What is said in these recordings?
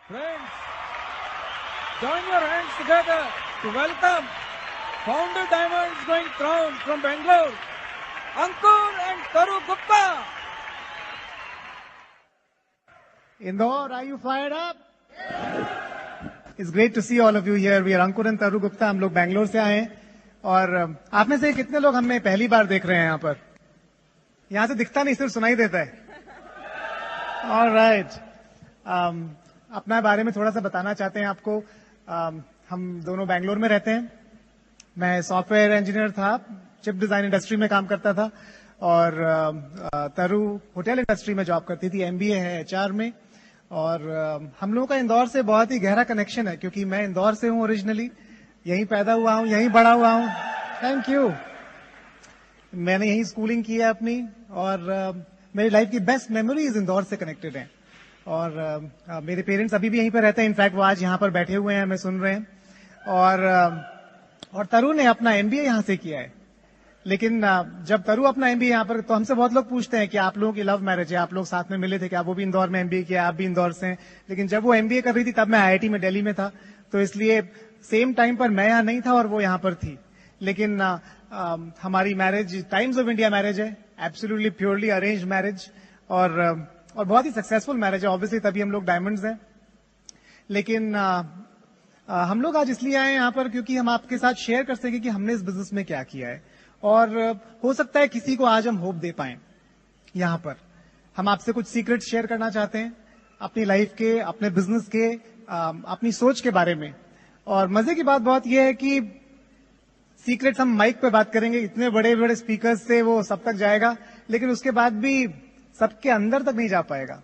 Friends, join your hands together to welcome Founder Diamonds going crown from Bangalore, Ankur and Taru Gupta. Indore, are you fired up? It's great to see all of you here. We are Ankur and Taru Gupta. हम लोग बैंगलोर से आए हैं और आप में से कितने लोग हमें पहली बार देख रहे हैं यहाँ पर? यहाँ से दिखता नहीं, सिर्फ सुनाई देता है. All right. अपना बारे में थोड़ा सा बताना चाहते हैं आपको. हम दोनों बैंगलोर में रहते हैं. मैं सॉफ्टवेयर इंजीनियर था, चिप डिजाइन इंडस्ट्री में काम करता था और तरु होटल इंडस्ट्री में जॉब करती थी. एमबीए है एचआर में. और हम लोगों का इंदौर से बहुत ही गहरा कनेक्शन है क्योंकि मैं इंदौर से हूं ओरिजिनली. यहीं पैदा हुआ हूं, यहीं बड़ा हुआ हूं. Thank you. मैंने यहीं स्कूलिंग की है अपनी और मेरी लाइफ की बेस्ट मेमोरीज इंदौर से कनेक्टेड हैं. और मेरे पेरेंट्स अभी भी यहीं पर रहते हैं. इनफैक्ट वो आज यहाँ पर बैठे हुए हैं, हमें सुन रहे हैं. और तरु ने अपना एमबीए यहाँ से किया है. लेकिन जब तरु अपना एमबीए यहाँ पर, तो हमसे बहुत लोग पूछते हैं कि आप लोगों की लव मैरिज है, आप लोग साथ में मिले थे क्या? वो भी इंदौर में एमबीए किया, आप भी इंदौर से हैं. लेकिन जब वो एमबीए कर रही थी तब मैं आईआईटी में दिल्ली में था, तो इसलिए सेम टाइम पर मैं यहाँ नहीं था और वो यहाँ पर थी. लेकिन हमारी marriage times of India marriage है, एब्सोल्युटली प्योरली अरेंज्ड मैरिज और बहुत ही सक्सेसफुल मैरिज है. ऑब्वियसली तभी हम लोग डायमंड्स हैं. लेकिन हम लोग आज इसलिए आए यहाँ पर क्योंकि हम आपके साथ शेयर कर सकें कि हमने इस बिजनेस में क्या किया है. और हो सकता है किसी को आज हम होप दे पाएं. यहाँ पर हम आपसे कुछ सीक्रेट शेयर करना चाहते हैं अपनी लाइफ के, अपने बिजनेस के, अपनी सोच के बारे में. और मजे की बात बहुत यह है कि सीक्रेट्स हम माइक पे बात करेंगे, इतने बड़े बड़े स्पीकर्स से वो सब तक जाएगा, लेकिन उसके बाद भी सबके अंदर तक नहीं जा पाएगा.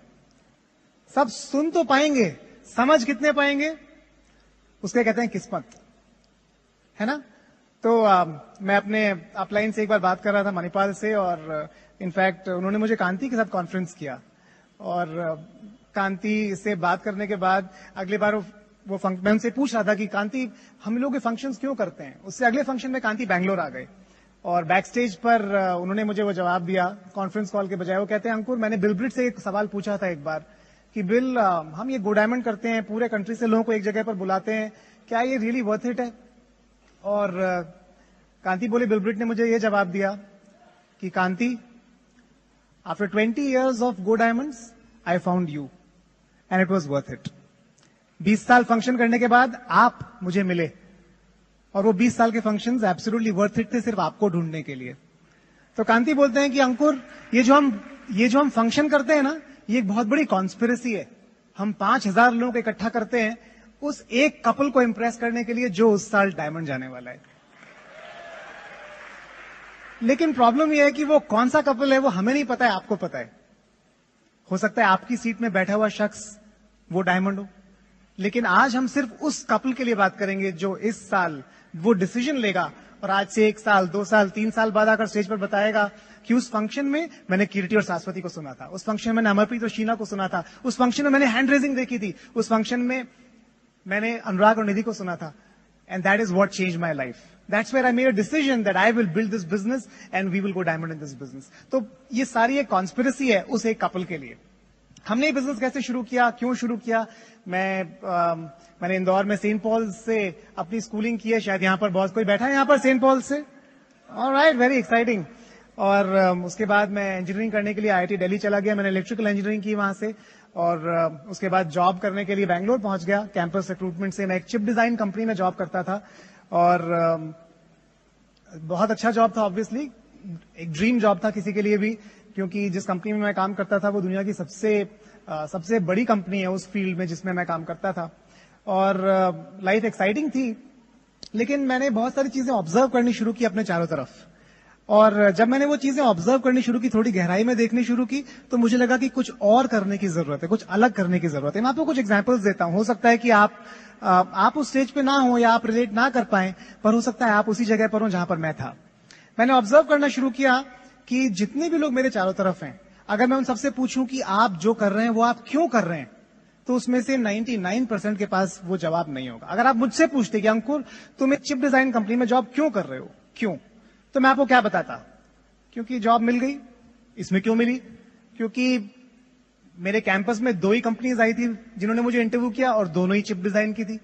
सब सुन तो पाएंगे, समझ कितने पाएंगे उसके कहते हैं किस्मत, है ना. तो मैं अपने अपलाइन से एक बार बात कर रहा था मणिपाल से और इनफैक्ट उन्होंने मुझे कांति के साथ कॉन्फ्रेंस किया. और कांति से बात करने के बाद अगले बार मैं उनसे पूछ रहा था कि कांति हम लोग के फंक्शंस क्यों करते हैं. उससे अगले फंक्शन में कांति बैंगलोर आ गए और बैक स्टेज पर उन्होंने मुझे वो जवाब दिया कॉन्फ्रेंस कॉल के बजाय. वो कहते हैं अंकुर, मैंने बिल ब्रिट से एक सवाल पूछा था एक बार कि बिल, हम ये गो डायमंड करते हैं, पूरे कंट्री से लोगों को एक जगह पर बुलाते हैं, क्या ये रियली वर्थ इट है? और कांति बोले, बिल ब्रिट ने मुझे ये जवाब दिया कि Kanti, after 20 years of go diamonds I found you and it was worth it. 20 साल फंक्शन करने के बाद आप मुझे मिले और वो 20 साल के फंक्शंस एब्सोल्युटली वर्थ इट थे सिर्फ आपको ढूंढने के लिए. तो कांति बोलते हैं कि अंकुर, ये जो हम फंक्शन करते हैं ना, ये एक बहुत बड़ी कॉन्स्पिरेसी है. हम 5000 लोगों को इकट्ठा करते हैं उस एक कपल को इंप्रेस करने के लिए जो उस साल डायमंड जाने वाला है. लेकिन प्रॉब्लम यह है कि वो कौन सा कपल है वो हमें नहीं पता है, आपको पता है. हो सकता है आपकी सीट में बैठा हुआ शख्स वो डायमंड हो. लेकिन आज हम सिर्फ उस कपल के लिए बात करेंगे जो इस साल वो डिसीजन लेगा और आज से 1 साल, 2 साल, 3 साल बाद आकर स्टेज पर बताएगा कि उस फंक्शन में मैंने कीर्ति और शाश्वती को सुना था, उस फंक्शन में मैंने अमरप्रीत और शीना को सुना था, उस फंक्शन में मैंने हैंड रेजिंग देखी थी, उस फंक्शन में मैंने अनुराग और निधि को सुना था. And that is what changed my life. That's where I made a decision that I will build this business and we will go diamond in this business. तो ये सारी एक कॉन्स्पिरेसी है उस एक कपल के लिए. हमने ये बिजनेस कैसे शुरू किया, क्यों शुरू किया? मैंने इंदौर में सेंट पॉल से अपनी स्कूलिंग की है. शायद यहाँ पर बहुत कोई बैठा है यहाँ पर सेंट पॉल से. Alright, very exciting. और उसके बाद मैं इंजीनियरिंग करने के लिए आईआईटी दिल्ली चला गया. मैंने इलेक्ट्रिकल इंजीनियरिंग की वहां से और उसके बाद जॉब करने के लिए बैंगलोर पहुंच गया. कैंपस रिक्रूटमेंट से मैं एक चिप डिजाइन कंपनी में जॉब करता था और बहुत अच्छा जॉब था. ऑब्वियसली एक ड्रीम जॉब था किसी के लिए भी, क्योंकि जिस कंपनी में मैं काम करता था वो दुनिया की सबसे बड़ी कंपनी है उस फील्ड में जिसमें मैं काम करता था. और लाइफ एक्साइटिंग थी, लेकिन मैंने बहुत सारी चीजें ऑब्जर्व करनी शुरू की अपने चारों तरफ. और जब मैंने वो चीजें ऑब्जर्व करनी शुरू की, थोड़ी गहराई में देखनी शुरू की, तो मुझे लगा कि कुछ और करने की जरूरत है, कुछ अलग करने की जरूरत है. मैं आपको कुछ एग्जांपल्स देता हूं. हो सकता है कि आप उस स्टेज पे ना हो या आप रिलेट ना कर पाए, पर हो सकता है आप उसी जगह पर हो जहां पर मैं था. मैंने ऑब्जर्व करना शुरू किया कि जितने भी लोग मेरे चारों तरफ हैं, अगर मैं उन सबसे पूछूं कि आप जो कर रहे हैं वो आप क्यों कर रहे हैं, तो उसमें से 99% के पास वो जवाब नहीं होगा. अगर आप मुझसे पूछते कि अंकुर, तुम एक चिप डिजाइन कंपनी में जॉब क्यों कर रहे हो, क्यों, तो मैं आपको क्या बताता? क्योंकि जॉब मिल गई. इसमें क्यों मिली? क्योंकि मेरे कैंपस में 2 ही कंपनीज आई थी जिन्होंने मुझे इंटरव्यू किया और दोनों ही चिप डिजाइन की थी।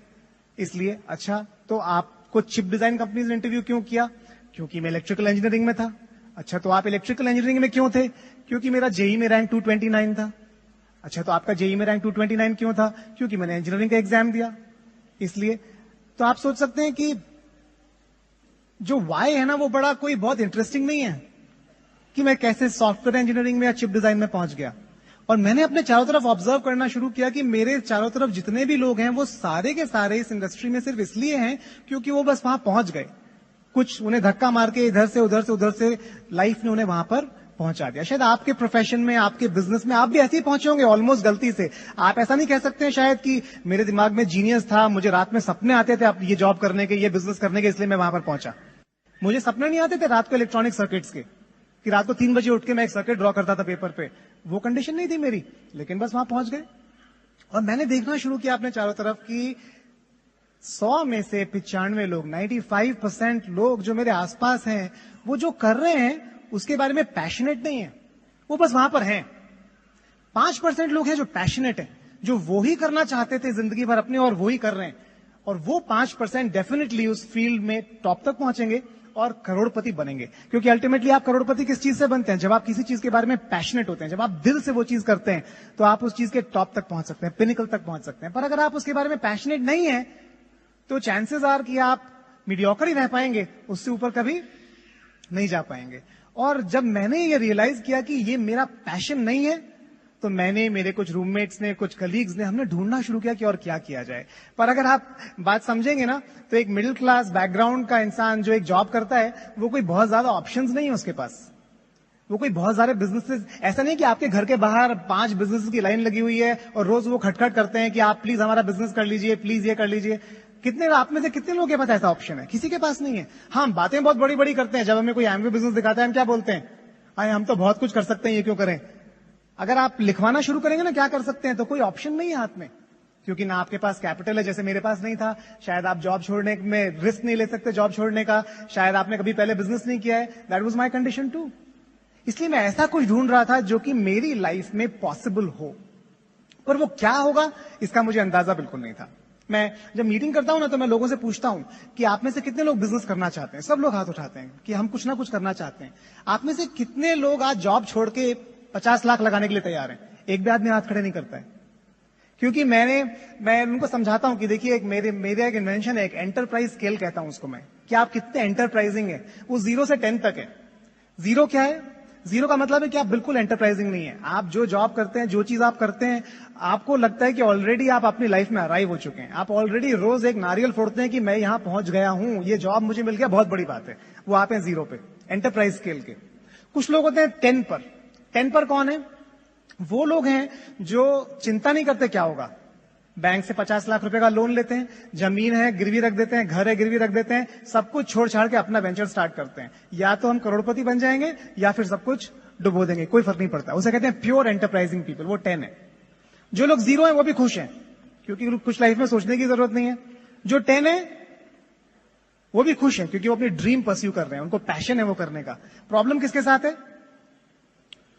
इसलिए अच्छा, तो आपको चिप डिजाइन कंपनीज ने इंटरव्यू क्यों किया? क्योंकि मैं इलेक्ट्रिकल इंजीनियरिंग में था। अच्छा, तो आप इलेक्ट्रिकल इंजीनियरिंग में क्यों थे? क्योंकि मेरा जेई में रैंक 229 था। अच्छा, तो आपका जेई में रैंक 229 क्यों था? क्योंकि मैंने इंजीनियरिंग का एग्जाम दिया। इसलिए तो आप सोच सकते हैं कि जो वाई है ना, वो बड़ा कोई बहुत इंटरेस्टिंग नहीं है कि मैं कैसे सॉफ्टवेयर इंजीनियरिंग में या चिप डिजाइन में पहुंच गया। और मैंने अपने चारों तरफ ऑब्जर्व करना शुरू किया कि मेरे चारों तरफ जितने भी लोग हैं वो सारे के सारे इस इंडस्ट्री में सिर्फ इसलिए हैं क्योंकि वो बस वहां पहुंच गए। कुछ उन्हें धक्का मार के इधर से उधर से लाइफ ने उन्हें वहां पर पहुंचा दिया। शायद आपके प्रोफेशन में, आपके बिजनेस में आप भी ऐसे ही पहुंचे होंगे ऑलमोस्ट गलती से। आप ऐसा नहीं कह सकते हैं शायद कि मेरे दिमाग में जीनियस था, मुझे रात में सपने आते थे आप ये जॉब करने के, ये बिजनेस करने के, इसलिए मैं वहां पर पहुंचा। मुझे सपने नहीं आते थे रात को इलेक्ट्रॉनिक सर्किट्स के, कि रात को 3 बजे उठ के मैं एक सर्किट ड्रॉ करता था पेपर पे। वो कंडीशन नहीं थी मेरी, लेकिन बस वहां पहुंच गए। और मैंने देखना शुरू किया अपने चारों तरफ कि 100 में से 95 लोग, 95% लोग जो मेरे आसपास हैं, वो जो कर रहे हैं उसके बारे में पैशनेट नहीं है, वो बस वहां पर हैं। 5% लोग हैं जो पैशनेट हैं, जो वो ही करना चाहते थे जिंदगी भर अपने और वो ही कर रहे हैं। और वो 5% डेफिनेटली उस फील्ड में टॉप तक पहुंचेंगे और करोड़पति बनेंगे। क्योंकि अल्टीमेटली आप करोड़पति किस चीज से बनते हैं? जब आप किसी चीज के बारे में पैशनेट होते हैं, जब आप दिल से वो चीज करते हैं, तो आप उस चीज के टॉप तक पहुंच सकते हैं, पिनिकल तक पहुंच सकते हैं। पर अगर आप उसके बारे में पैशनेट नहीं है तो चांसेस आर कि आप मीडियोकर ही रह पाएंगे, उससे ऊपर कभी नहीं जा पाएंगे। और जब मैंने ये रियलाइज किया कि ये मेरा पैशन नहीं है, तो मैंने, मेरे कुछ रूममेट्स ने, कुछ कलीग्स ने, हमने ढूंढना शुरू किया कि और क्या किया जाए। पर अगर आप बात समझेंगे ना, तो एक मिडिल क्लास बैकग्राउंड का इंसान जो एक जॉब करता है, वो कोई बहुत ज्यादा ऑप्शंस नहीं है उसके पास। वो कोई बहुत सारे बिजनेसेस, ऐसा नहीं कि आपके घर के बाहर 5 बिजनेस की लाइन लगी हुई है और रोज वो खटखट करते हैं कि आप प्लीज हमारा बिजनेस कर लीजिए, प्लीज ये कर लीजिए। कितने आप में से कितने लोगों के पास ऐसा ऑप्शन है? किसी के पास नहीं है। हाँ, बातें बहुत बड़ी बड़ी करते हैं। जब हमें कोई एमवे बिजनेस दिखाता है, हम क्या बोलते हैं? अरे हम तो बहुत कुछ कर सकते हैं, ये क्यों करें? अगर आप लिखवाना शुरू करेंगे ना क्या कर सकते हैं, तो कोई ऑप्शन नहीं है हाथ में, क्योंकि ना आपके पास कैपिटल है, जैसे मेरे पास नहीं था। शायद आप जॉब छोड़ने में रिस्क नहीं ले सकते, जॉब छोड़ने का। शायद आपने कभी पहले बिजनेस नहीं किया है। That was my condition too. इसलिए मैं ऐसा कुछ ढूंढ रहा था जो कि मेरी लाइफ में पॉसिबल हो, पर वो क्या होगा इसका मुझे अंदाजा बिल्कुल नहीं था। मैं जब मीटिंग करता हूं ना, तो मैं लोगों से पूछता हूं कि आप में से कितने लोग बिजनेस करना चाहते हैं? सब लोग हाथ उठाते हैं कि हम कुछ ना कुछ करना चाहते हैं। आप में से कितने लोग आज जॉब छोड़ के 50 लाख लगाने के लिए तैयार हैं? एक भी आदमी हाथ खड़े नहीं करता है। क्योंकि मैं उनको समझाता हूं कि देखिए, एक मेरा एक इन्वेंशन है, एक एंटरप्राइज स्केल कहता हूं उसको मैं, कि आप कितने एंटरप्राइजिंग है। वो 0 से 10 तक है। 0 क्या है? 0 का मतलब है कि आप बिल्कुल एंटरप्राइजिंग नहीं है। आप जो जॉब करते हैं, जो चीज आप करते हैं, आपको लगता है कि ऑलरेडी आप अपनी लाइफ में अराइव हो चुके हैं। आप ऑलरेडी रोज एक नारियल फोड़ते हैं कि मैं यहां पहुंच गया हूं, ये जॉब मुझे मिल गया, बहुत बड़ी बात है। वो आप हैं 0 पे, एंटरप्राइज स्केल के। कुछ लोग होते हैं 10 पर। 10 पर कौन है? वो लोग हैं जो चिंता नहीं करते क्या होगा। बैंक से 50 लाख रुपए का लोन लेते हैं, जमीन है गिरवी रख देते हैं, घर है गिरवी रख देते हैं, सब कुछ छोड़ छाड़ के अपना वेंचर स्टार्ट करते हैं। या तो हम करोड़पति बन जाएंगे या फिर सब कुछ डुबो देंगे, कोई फर्क नहीं पड़ता। उसे कहते हैं प्योर एंटरप्राइजिंग पीपल। वो 10 है। जो लोग 0 है वो भी खुश हैं, क्योंकि कुछ लाइफ में सोचने की जरूरत नहीं है। जो 10 है वो भी खुश है, क्योंकि वो अपनी ड्रीम परस्यू कर रहे हैं, उनको पैशन है वो करने का। प्रॉब्लम किसके साथ है?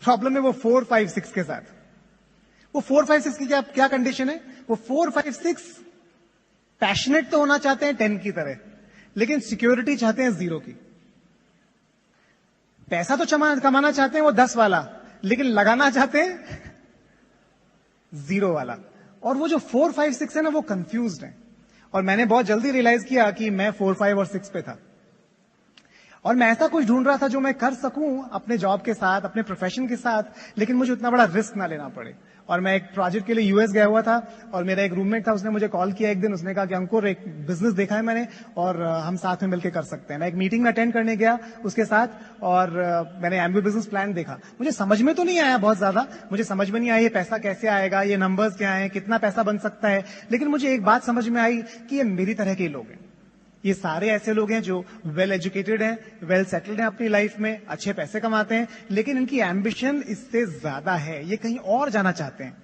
प्रॉब्लम है वो 4, 5, 6 के साथ। वो 4, 5, 6 की क्या कंडीशन है? वो 4, 5, 6 पैशनेट तो होना चाहते हैं 10 की तरह, लेकिन सिक्योरिटी चाहते हैं 0 की। पैसा तो कमाना चाहते हैं वो 10 वाला, लेकिन लगाना चाहते हैं 0 वाला। और वो जो 4, 5, 6 है ना, वो कंफ्यूज्ड है। और मैंने बहुत जल्दी रियलाइज किया कि मैं 4, 5 और 6 पे था। और मैं ऐसा कुछ ढूंढ रहा था जो मैं कर सकूं अपने जॉब के साथ, अपने प्रोफेशन के साथ, लेकिन मुझे उतना बड़ा रिस्क ना लेना पड़े। और मैं एक प्रोजेक्ट के लिए यूएस गया हुआ था, और मेरा एक रूममेट था, उसने मुझे कॉल किया एक दिन। उसने कहा कि अंकुर, एक बिजनेस देखा है मैंने और हम साथ में मिलकर कर सकते हैं। मैं एक मीटिंग में अटेंड करने गया उसके साथ, और मैंने एमबी बिजनेस प्लान देखा। मुझे समझ में तो नहीं आया बहुत ज्यादा, मुझे समझ में नहीं आया ये पैसा कैसे आएगा, ये नंबर्स क्या है, कितना पैसा बन सकता है। लेकिन मुझे एक बात समझ में आई कि ये मेरी तरह के लोग हैं। ये सारे ऐसे लोग हैं जो वेल एजुकेटेड हैं, वेल सेटल्ड हैं अपनी लाइफ में, अच्छे पैसे कमाते हैं, लेकिन इनकी एम्बिशन इससे ज्यादा है, ये कहीं और जाना चाहते हैं।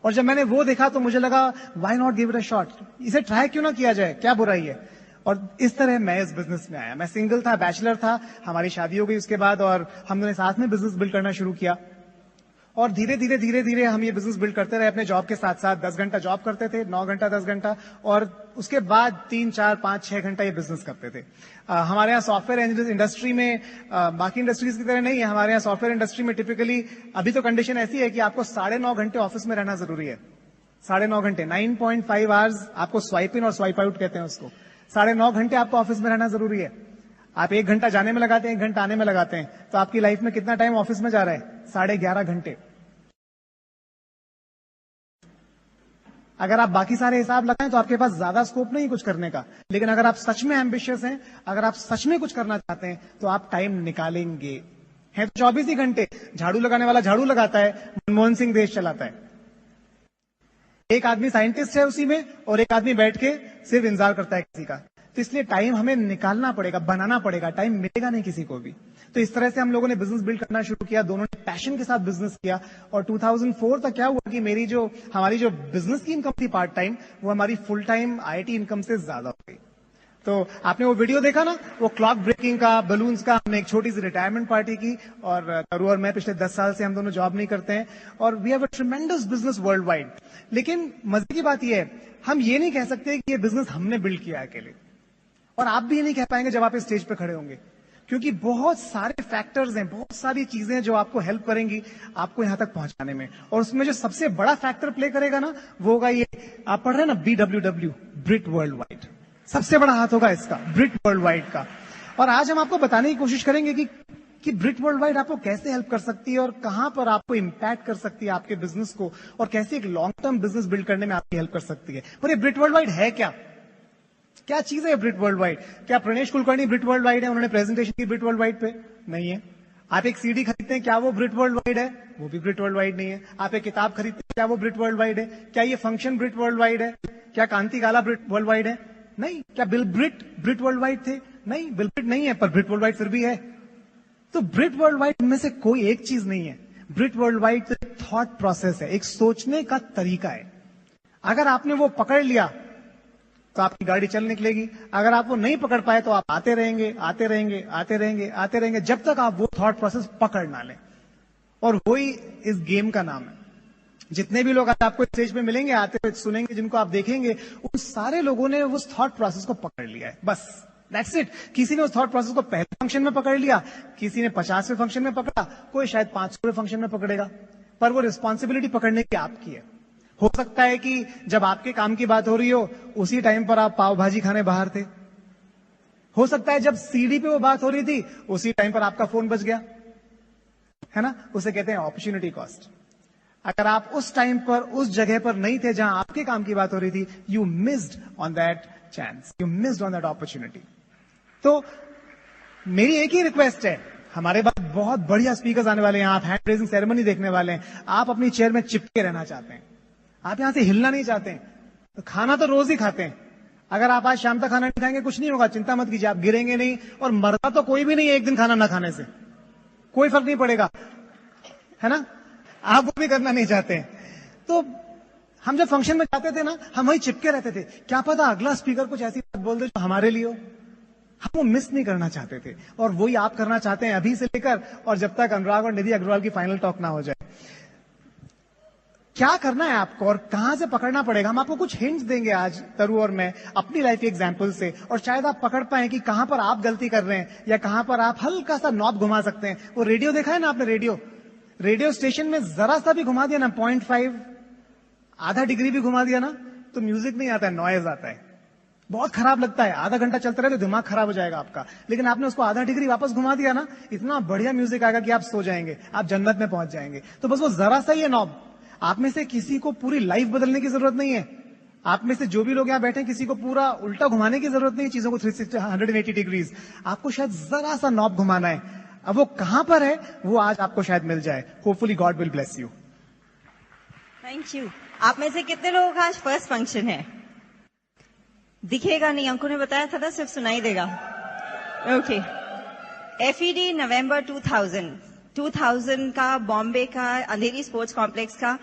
और जब मैंने वो देखा तो मुझे लगा why not give it a shot, इसे ट्राई क्यों ना किया जाए, क्या बुराई है। और इस तरह मैं इस बिजनेस में आया। मैं सिंगल था, बैचलर था, हमारी शादी हो गई उसके बाद, और हमने साथ में बिजनेस बिल्ड करना शुरू किया। और धीरे धीरे हम ये बिजनेस बिल्ड करते रहे अपने जॉब के साथ साथ। 10 घंटा जॉब करते थे, 9 घंटा 10 घंटा, और उसके बाद 3, 4, 5, 6 घंटा ये बिजनेस करते थे। हमारे यहाँ सॉफ्टवेयर इंडस्ट्री में बाकी इंडस्ट्रीज की तरह नहीं है। हमारे यहाँ सॉफ्टवेयर इंडस्ट्री में टिपिकली अभी तो कंडीशन ऐसी है कि आपको 9.5 घंटे ऑफिस में रहना जरूरी है। 9.5 घंटे, 9.5 आवर्स आपको स्वाइप इन और स्वाइप आउट कहते हैं उसको। 9.5 घंटे आपको ऑफिस में रहना जरूरी है। आप 1 घंटा जाने में लगाते हैं, 1 घंटा आने में लगाते हैं, तो आपकी लाइफ में कितना टाइम ऑफिस में जा रहा है? 11.5 घंटे। अगर आप बाकी सारे हिसाब लगाएं तो आपके पास ज्यादा स्कोप नहीं कुछ करने का, लेकिन अगर आप सच में एम्बिशियस हैं, अगर आप सच में कुछ करना चाहते हैं, तो आप टाइम निकालेंगे। है तो 24 ही घंटे। झाड़ू लगाने वाला झाड़ू लगाता है, मनमोहन सिंह देश चलाता है। एक आदमी साइंटिस्ट है उसी में, और एक आदमी बैठ के सिर्फ इंतजार करता है किसी का। तो इसलिए टाइम हमें निकालना पड़ेगा, बनाना पड़ेगा। टाइम मिलेगा नहीं किसी को भी। तो इस तरह से हम लोगों ने बिजनेस बिल्ड करना शुरू किया, दोनों ने पैशन के साथ बिजनेस किया। और 2004 तक क्या हुआ कि हमारी जो बिजनेस की इनकम थी पार्ट टाइम, वो हमारी फुल टाइम आईटी इनकम से ज्यादा हो गई। तो आपने वो वीडियो देखा ना, वो क्लॉक ब्रेकिंग का, बलून्स का। हमने एक छोटी सी रिटायरमेंट पार्टी की, और तरु और मैं पिछले 10 साल से हम दोनों जॉब नहीं करते हैं, और we have a tremendous business worldwide. लेकिन मजे की बात यह है, हम ये नहीं कह सकते कि ये बिजनेस हमने बिल्ड किया है अकेले, और आप भी ये नहीं कह पाएंगे जब आप इस स्टेज पे खड़े होंगे, क्योंकि बहुत सारे फैक्टर्स हैं, बहुत सारी चीजें हैं जो आपको हेल्प करेंगी आपको यहां तक पहुंचाने में। और उसमें जो सबसे बड़ा फैक्टर प्ले करेगा ना, वो होगा ये, आप पढ़ रहे हैं ना, BWW, ब्रिट वर्ल्ड वाइड। सबसे बड़ा हाथ होगा इसका, ब्रिट वर्ल्ड वाइड का। और आज हम आपको बताने की कोशिश करेंगे कि ब्रिट वर्ल्ड वाइड आपको कैसे हेल्प कर सकती है, और कहां पर आपको इंपैक्ट कर सकती है आपके बिजनेस को, और कैसे एक लॉन्ग टर्म बिजनेस बिल्ड करने में आपकी हेल्प कर सकती है। पर ये ब्रिट वर्ल्ड वाइड है क्या चीज है ब्रिट वर्ल्ड वाइड? क्या प्रणेश कुलकर्णी ब्रिट वर्ल्ड वाइड है? उन्होंने प्रेजेंटेशन की ब्रिट वर्ल्ड वाइड पे? नहीं है। आप एक सीडी खरीदते हैं, क्या वो ब्रिट वर्ल्ड वाइड है? वो भी ब्रिट वर्ल्ड वाइड नहीं है। आप एक किताब खरीदते हैं, क्या वो ब्रिट वर्ल्ड वाइड है? क्या ये फंक्शन ब्रिट वर्ल्ड वाइड है? क्या कांति काला ब्रिट वर्ल्ड वाइड है? नहीं। क्या बिल ब्रिट वर्ल्ड वाइड थे? नहीं, बिल ब्रिट नहीं है, पर ब्रिट वर्ल्ड वाइड फिर भी है। तो ब्रिट वर्ल्ड वाइड में से कोई एक चीज नहीं है। ब्रिट वर्ल्ड वाइड तो एक थॉट प्रोसेस है, एक सोचने का तरीका है। अगर आपने वो पकड़ लिया तो आपकी गाड़ी चल निकलेगी। अगर आप वो नहीं पकड़ पाए तो आप आते रहेंगे जब तक आप वो थॉट प्रोसेस पकड़ ना लें। और वही इस गेम का नाम है। जितने भी लोग आपको स्टेज पे मिलेंगे, आते हुए सुनेंगे, जिनको आप देखेंगे, उन सारे लोगों ने उस थॉट प्रोसेस को पकड़ लिया है। बस दैट्स इट। किसी ने उस थॉट प्रोसेस को पहले फंक्शन में पकड़ लिया, किसी ने 50वें फंक्शन में पकड़ा, कोई शायद 500वें फंक्शन में पकड़ेगा, पर वो रिस्पॉन्सिबिलिटी पकड़ने की आपकी है। हो सकता है कि जब आपके काम की बात हो रही हो, उसी टाइम पर आप पाव भाजी खाने बाहर थे। हो सकता है जब सीडी पे वो बात हो रही थी, उसी टाइम पर आपका फोन बज गया, है ना? उसे कहते हैं अपॉर्चुनिटी कॉस्ट। अगर आप उस टाइम पर उस जगह पर नहीं थे जहां आपके काम की बात हो रही थी, you missed on that chance, you missed on that opportunity. तो मेरी एक ही रिक्वेस्ट है, हमारे पास बहुत बढ़िया स्पीकर्स आने वाले हैं, आप हैंड रेजिंग सेरेमनी देखने वाले हैं, आप अपनी चेयर में चिपके रहना चाहते हैं, आप यहां से हिलना नहीं चाहते हैं, तो खाना तो रोज ही खाते हैं। अगर आप आज शाम तक खाना नहीं खाएंगे, कुछ नहीं होगा, चिंता मत कीजिए, आप गिरेंगे नहीं, और मरता तो कोई भी नहीं है एक दिन खाना ना खाने से, कोई फर्क नहीं पड़ेगा, है ना? आप वो भी करना नहीं चाहते हैं। तो हम जब फंक्शन में जाते थे ना, हम वही चिपके रहते थे, क्या पता अगला स्पीकर कुछ ऐसी बात बोल दे जो हमारे लिए हो। हम वो मिस नहीं करना चाहते थे, और वही आप करना चाहते हैं अभी से लेकर, और जब तक अनुराग और निधि अग्रवाल की फाइनल टॉक ना हो जाए। क्या करना है आपको और कहां से पकड़ना पड़ेगा, हम आपको कुछ हिंट्स देंगे आज, तरु और मैं, अपनी लाइफ के एग्जांपल से, और शायद आप पकड़ पाए कि कहां पर आप गलती कर रहे हैं, या कहां पर आप हल्का सा नॉब घुमा सकते हैं। वो रेडियो देखा है ना आपने? रेडियो स्टेशन में जरा सा भी घुमा दिया ना, 0.5 आधा डिग्री भी घुमा दिया ना, तो म्यूजिक नहीं आता है, नॉइज आता है। बहुत खराब लगता है, आधा घंटा चलता रहे तो दिमाग खराब हो जाएगा आपका। लेकिन आपने उसको आधा डिग्री वापस घुमा दिया ना, इतना बढ़िया म्यूजिक आएगा कि आप सो जाएंगे, आप जन्नत में पहुंच जाएंगे। तो बस वो जरा सा ही है नॉब। आप में से किसी को पूरी लाइफ बदलने की जरूरत नहीं है। आप में से जो भी लोग यहां बैठे हैं, किसी को पूरा उल्टा घुमाने की जरूरत नहीं है, चीजों को 180 डिग्रीज। आपको शायद जरा सा नॉब घुमाना है। अब वो कहां पर है, वो आज आपको शायद मिल जाए। Hopefully God will bless you. Thank you. आप में से कितने लोगों का आज फर्स्ट फंक्शन है? दिखेगा नहीं, अंकुर ने बताया था ना, सिर्फ सुनाई देगा। ओके। FED नवंबर 2000 का बॉम्बे का अंधेरी स्पोर्ट्स कॉम्प्लेक्स का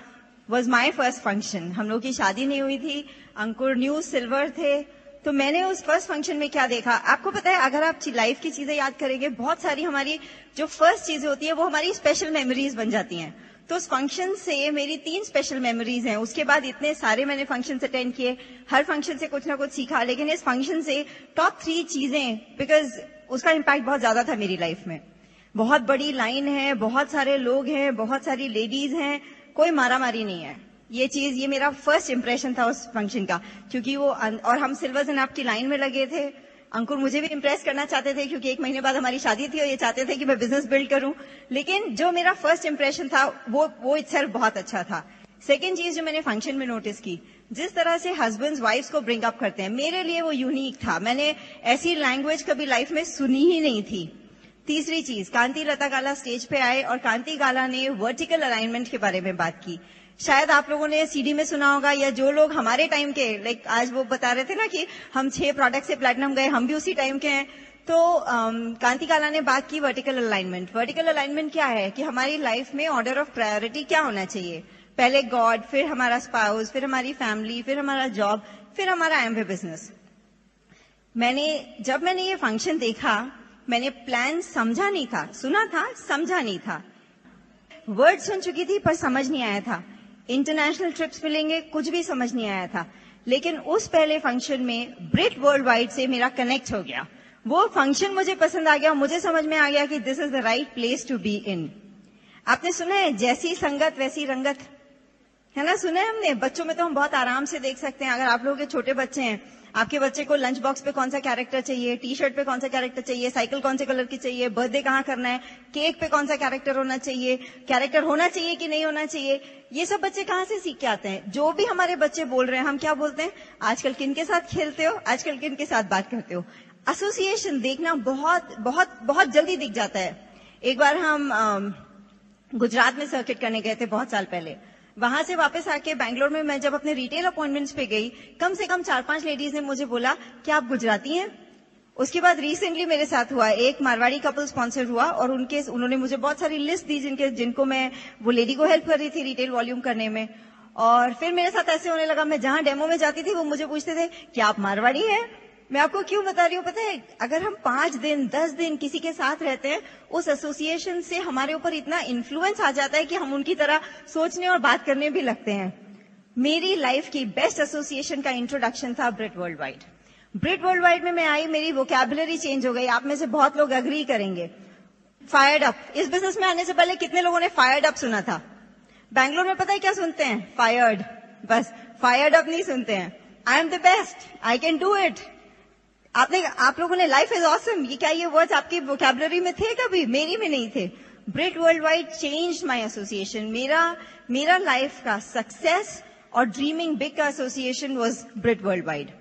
वॉज माई फर्स्ट फंक्शन। हम लोग की शादी नहीं हुई थी, अंकुर न्यू सिल्वर थे। तो मैंने उस फर्स्ट फंक्शन में क्या देखा, आपको पता है, अगर आप लाइफ की चीजें याद करेंगे, बहुत सारी हमारी जो फर्स्ट चीजें होती है वो हमारी स्पेशल मेमोरीज बन जाती हैं। तो उस फंक्शन से मेरी 3 स्पेशल मेमोरीज हैं। उसके बाद इतने सारे मैंने फंक्शन अटेंड किए, हर फंक्शन से कुछ ना कुछ सीखा, लेकिन इस फंक्शन से टॉप 3 चीजें, बिकॉज उसका इम्पैक्ट बहुत ज्यादा था मेरी लाइफ में। बहुत बड़ी लाइन है, बहुत सारे लोग हैं, बहुत सारी लेडीज हैं, कोई मारामारी नहीं है। ये मेरा फर्स्ट इंप्रेशन था उस फंक्शन का, क्योंकि वो और हम सिल्वर जनाब की लाइन में लगे थे। अंकुर मुझे भी इम्प्रेस करना चाहते थे, क्योंकि 1 महीने बाद हमारी शादी थी और ये चाहते थे कि मैं बिजनेस बिल्ड करूं। लेकिन जो मेरा फर्स्ट इंप्रेशन था वो इटसेल्फ बहुत अच्छा था। सेकेंड चीज जो मैंने फंक्शन में नोटिस की, जिस तरह से हस्बैंड्स वाइफ्स को ब्रिंग अप करते हैं, मेरे लिए वो यूनिक था। मैंने ऐसी लैंग्वेज कभी लाइफ में सुनी ही नहीं थी। तीसरी चीज, कांति लता गाला स्टेज पे आए और कांति गाला ने वर्टिकल अलाइनमेंट के बारे में बात की। शायद आप लोगों ने सीडी में सुना होगा, या जो लोग हमारे टाइम के, लाइक आज वो बता रहे थे ना कि हम 6 प्रोडक्ट से प्लैटिनम गए, हम भी उसी टाइम के हैं। तो कांति गाला ने बात की वर्टिकल अलाइनमेंट। वर्टिकल अलाइनमेंट क्या है कि हमारी लाइफ में ऑर्डर ऑफ प्रायोरिटी क्या होना चाहिए। पहले गॉड, फिर हमारा स्पाउस, फिर हमारी फैमिली, फिर हमारा जॉब, फिर हमारा एमवे बिजनेस। जब मैंने ये फंक्शन देखा, मैंने प्लान समझा नहीं था, सुना था, समझा नहीं था। वर्ड सुन चुकी थी पर समझ नहीं आया था। इंटरनेशनल ट्रिप्स मिलेंगे, कुछ भी समझ नहीं आया था। लेकिन उस पहले फंक्शन में ब्रिट वर्ल्ड वाइड से मेरा कनेक्ट हो गया। वो फंक्शन मुझे पसंद आ गया, मुझे समझ में आ गया कि this is the right place to be in. आपने सुना है जैसी संगत वैसी रंगत, है ना? सुना है हमने। बच्चों में तो हम बहुत आराम से देख सकते हैं। अगर आप लोगों के छोटे बच्चे हैं, आपके बच्चे को लंच बॉक्स पे कौन सा कैरेक्टर चाहिए, टी शर्ट पे कौन सा कैरेक्टर चाहिए, साइकिल कौन से कलर की चाहिए, बर्थडे कहाँ करना है, केक पे कौन सा कैरेक्टर होना चाहिए, कैरेक्टर होना चाहिए कि नहीं होना चाहिए, ये सब बच्चे कहाँ से सीख के आते हैं? जो भी हमारे बच्चे बोल रहे हैं, हम क्या बोलते हैं? आजकल किन के साथ खेलते हो, आजकल किन के साथ बात करते हो। एसोसिएशन देखना बहुत बहुत बहुत जल्दी दिख जाता है। एक बार हम गुजरात में सर्किट करने गए थे बहुत साल पहले। वहां से वापस आके बैंगलोर में मैं जब अपने रिटेल अपॉइंटमेंट्स पे गई, कम से कम 4-5 लेडीज ने मुझे बोला, क्या आप गुजराती हैं? उसके बाद रिसेंटली मेरे साथ हुआ, एक मारवाड़ी कपल स्पॉन्सर हुआ और उन्होंने मुझे बहुत सारी लिस्ट दी जिनको मैं, वो लेडी को हेल्प कर रही थी रिटेल वॉल्यूम करने में। और फिर मेरे साथ ऐसे होने लगा, मैं जहां डेमो में जाती थी वो मुझे पूछते थे, क्या आप मारवाड़ी हैं? मैं आपको क्यों बता रही हूँ पता है? अगर हम 5 दिन 10 दिन किसी के साथ रहते हैं, उस एसोसिएशन से हमारे ऊपर इतना इन्फ्लुएंस आ जाता है कि हम उनकी तरह सोचने और बात करने भी लगते हैं। मेरी लाइफ की बेस्ट एसोसिएशन का इंट्रोडक्शन था ब्रिट वर्ल्ड वाइड। ब्रिट वर्ल्ड वाइड में मैं आई, मेरी वोकैबुलरी चेंज हो गई। आप में से बहुत लोग अग्री करेंगे। फायर्ड अप, इस बिजनेस में आने से पहले कितने लोगों ने फायर्ड अप सुना था? बैंगलोर में पता है क्या सुनते हैं? फायर्ड। बस फायर्ड अप नहीं सुनते हैं। I am the best, I can do it. आप लोगों ने लाइफ इज ऑसम, ये क्या ये वर्ड्स आपकी वोकैबुलरी में थे कभी? मेरी में नहीं थे। Britt world wide changed my association. मेरा लाइफ का सक्सेस और ड्रीमिंग बिग का association was Britt world wide.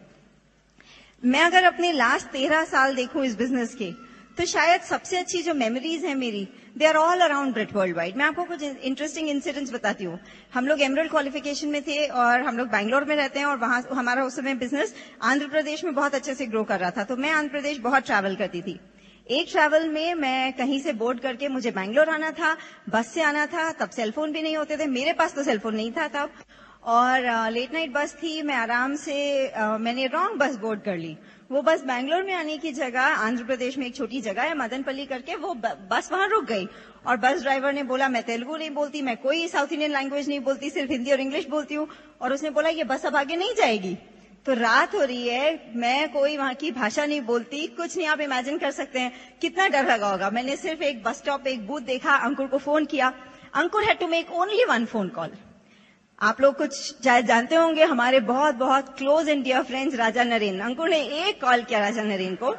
मैं अगर अपने लास्ट 13 साल देखूं इस बिजनेस के, तो शायद सबसे अच्छी जो मेमोरीज है मेरी, they are all around Britt world wide. मैं आपको कुछ इंटरेस्टिंग इंसिडेंट्स बताती हूँ। हम लोग एमरल्ड क्वालिफिकेशन में थे और हम लोग बैंगलोर में रहते हैं, और वहां हमारा उस समय बिजनेस आंध्र प्रदेश में बहुत अच्छे से ग्रो कर रहा था। तो मैं आंध्र प्रदेश बहुत ट्रैवल करती थी। एक ट्रैवल में मैं कहीं से बोर्ड करके मुझे बैंगलोर आना था, बस से आना था। तब सेलफोन भी नहीं होते थे, मेरे पास तो सेलफोन नहीं था तब। और लेट नाइट बस थी। मैं आराम से मैंने रॉन्ग बस बोर्ड कर ली। वो बस बैंगलोर में आने की जगह, आंध्र प्रदेश में एक छोटी जगह है मदनपल्ली करके, वो बस वहां रुक गई। और बस ड्राइवर ने बोला, मैं तेलुगु नहीं बोलती, मैं कोई साउथ इंडियन लैंग्वेज नहीं बोलती, सिर्फ हिंदी और इंग्लिश बोलती हूँ। और उसने बोला, ये बस अब आगे नहीं जाएगी। तो रात हो रही है, मैं कोई वहां की भाषा नहीं बोलती, कुछ नहीं। आप इमेजिन कर सकते हैं कितना डर लगा होगा। मैंने सिर्फ एक बस स्टॉप, एक बूथ देखा, अंकुर को फोन किया। Ankur had to make only 1 phone call. आप लोग कुछ शायद जानते होंगे, हमारे बहुत बहुत close and dear friends Raja Naren. Ankur ने एक कॉल किया राजा नरेन को।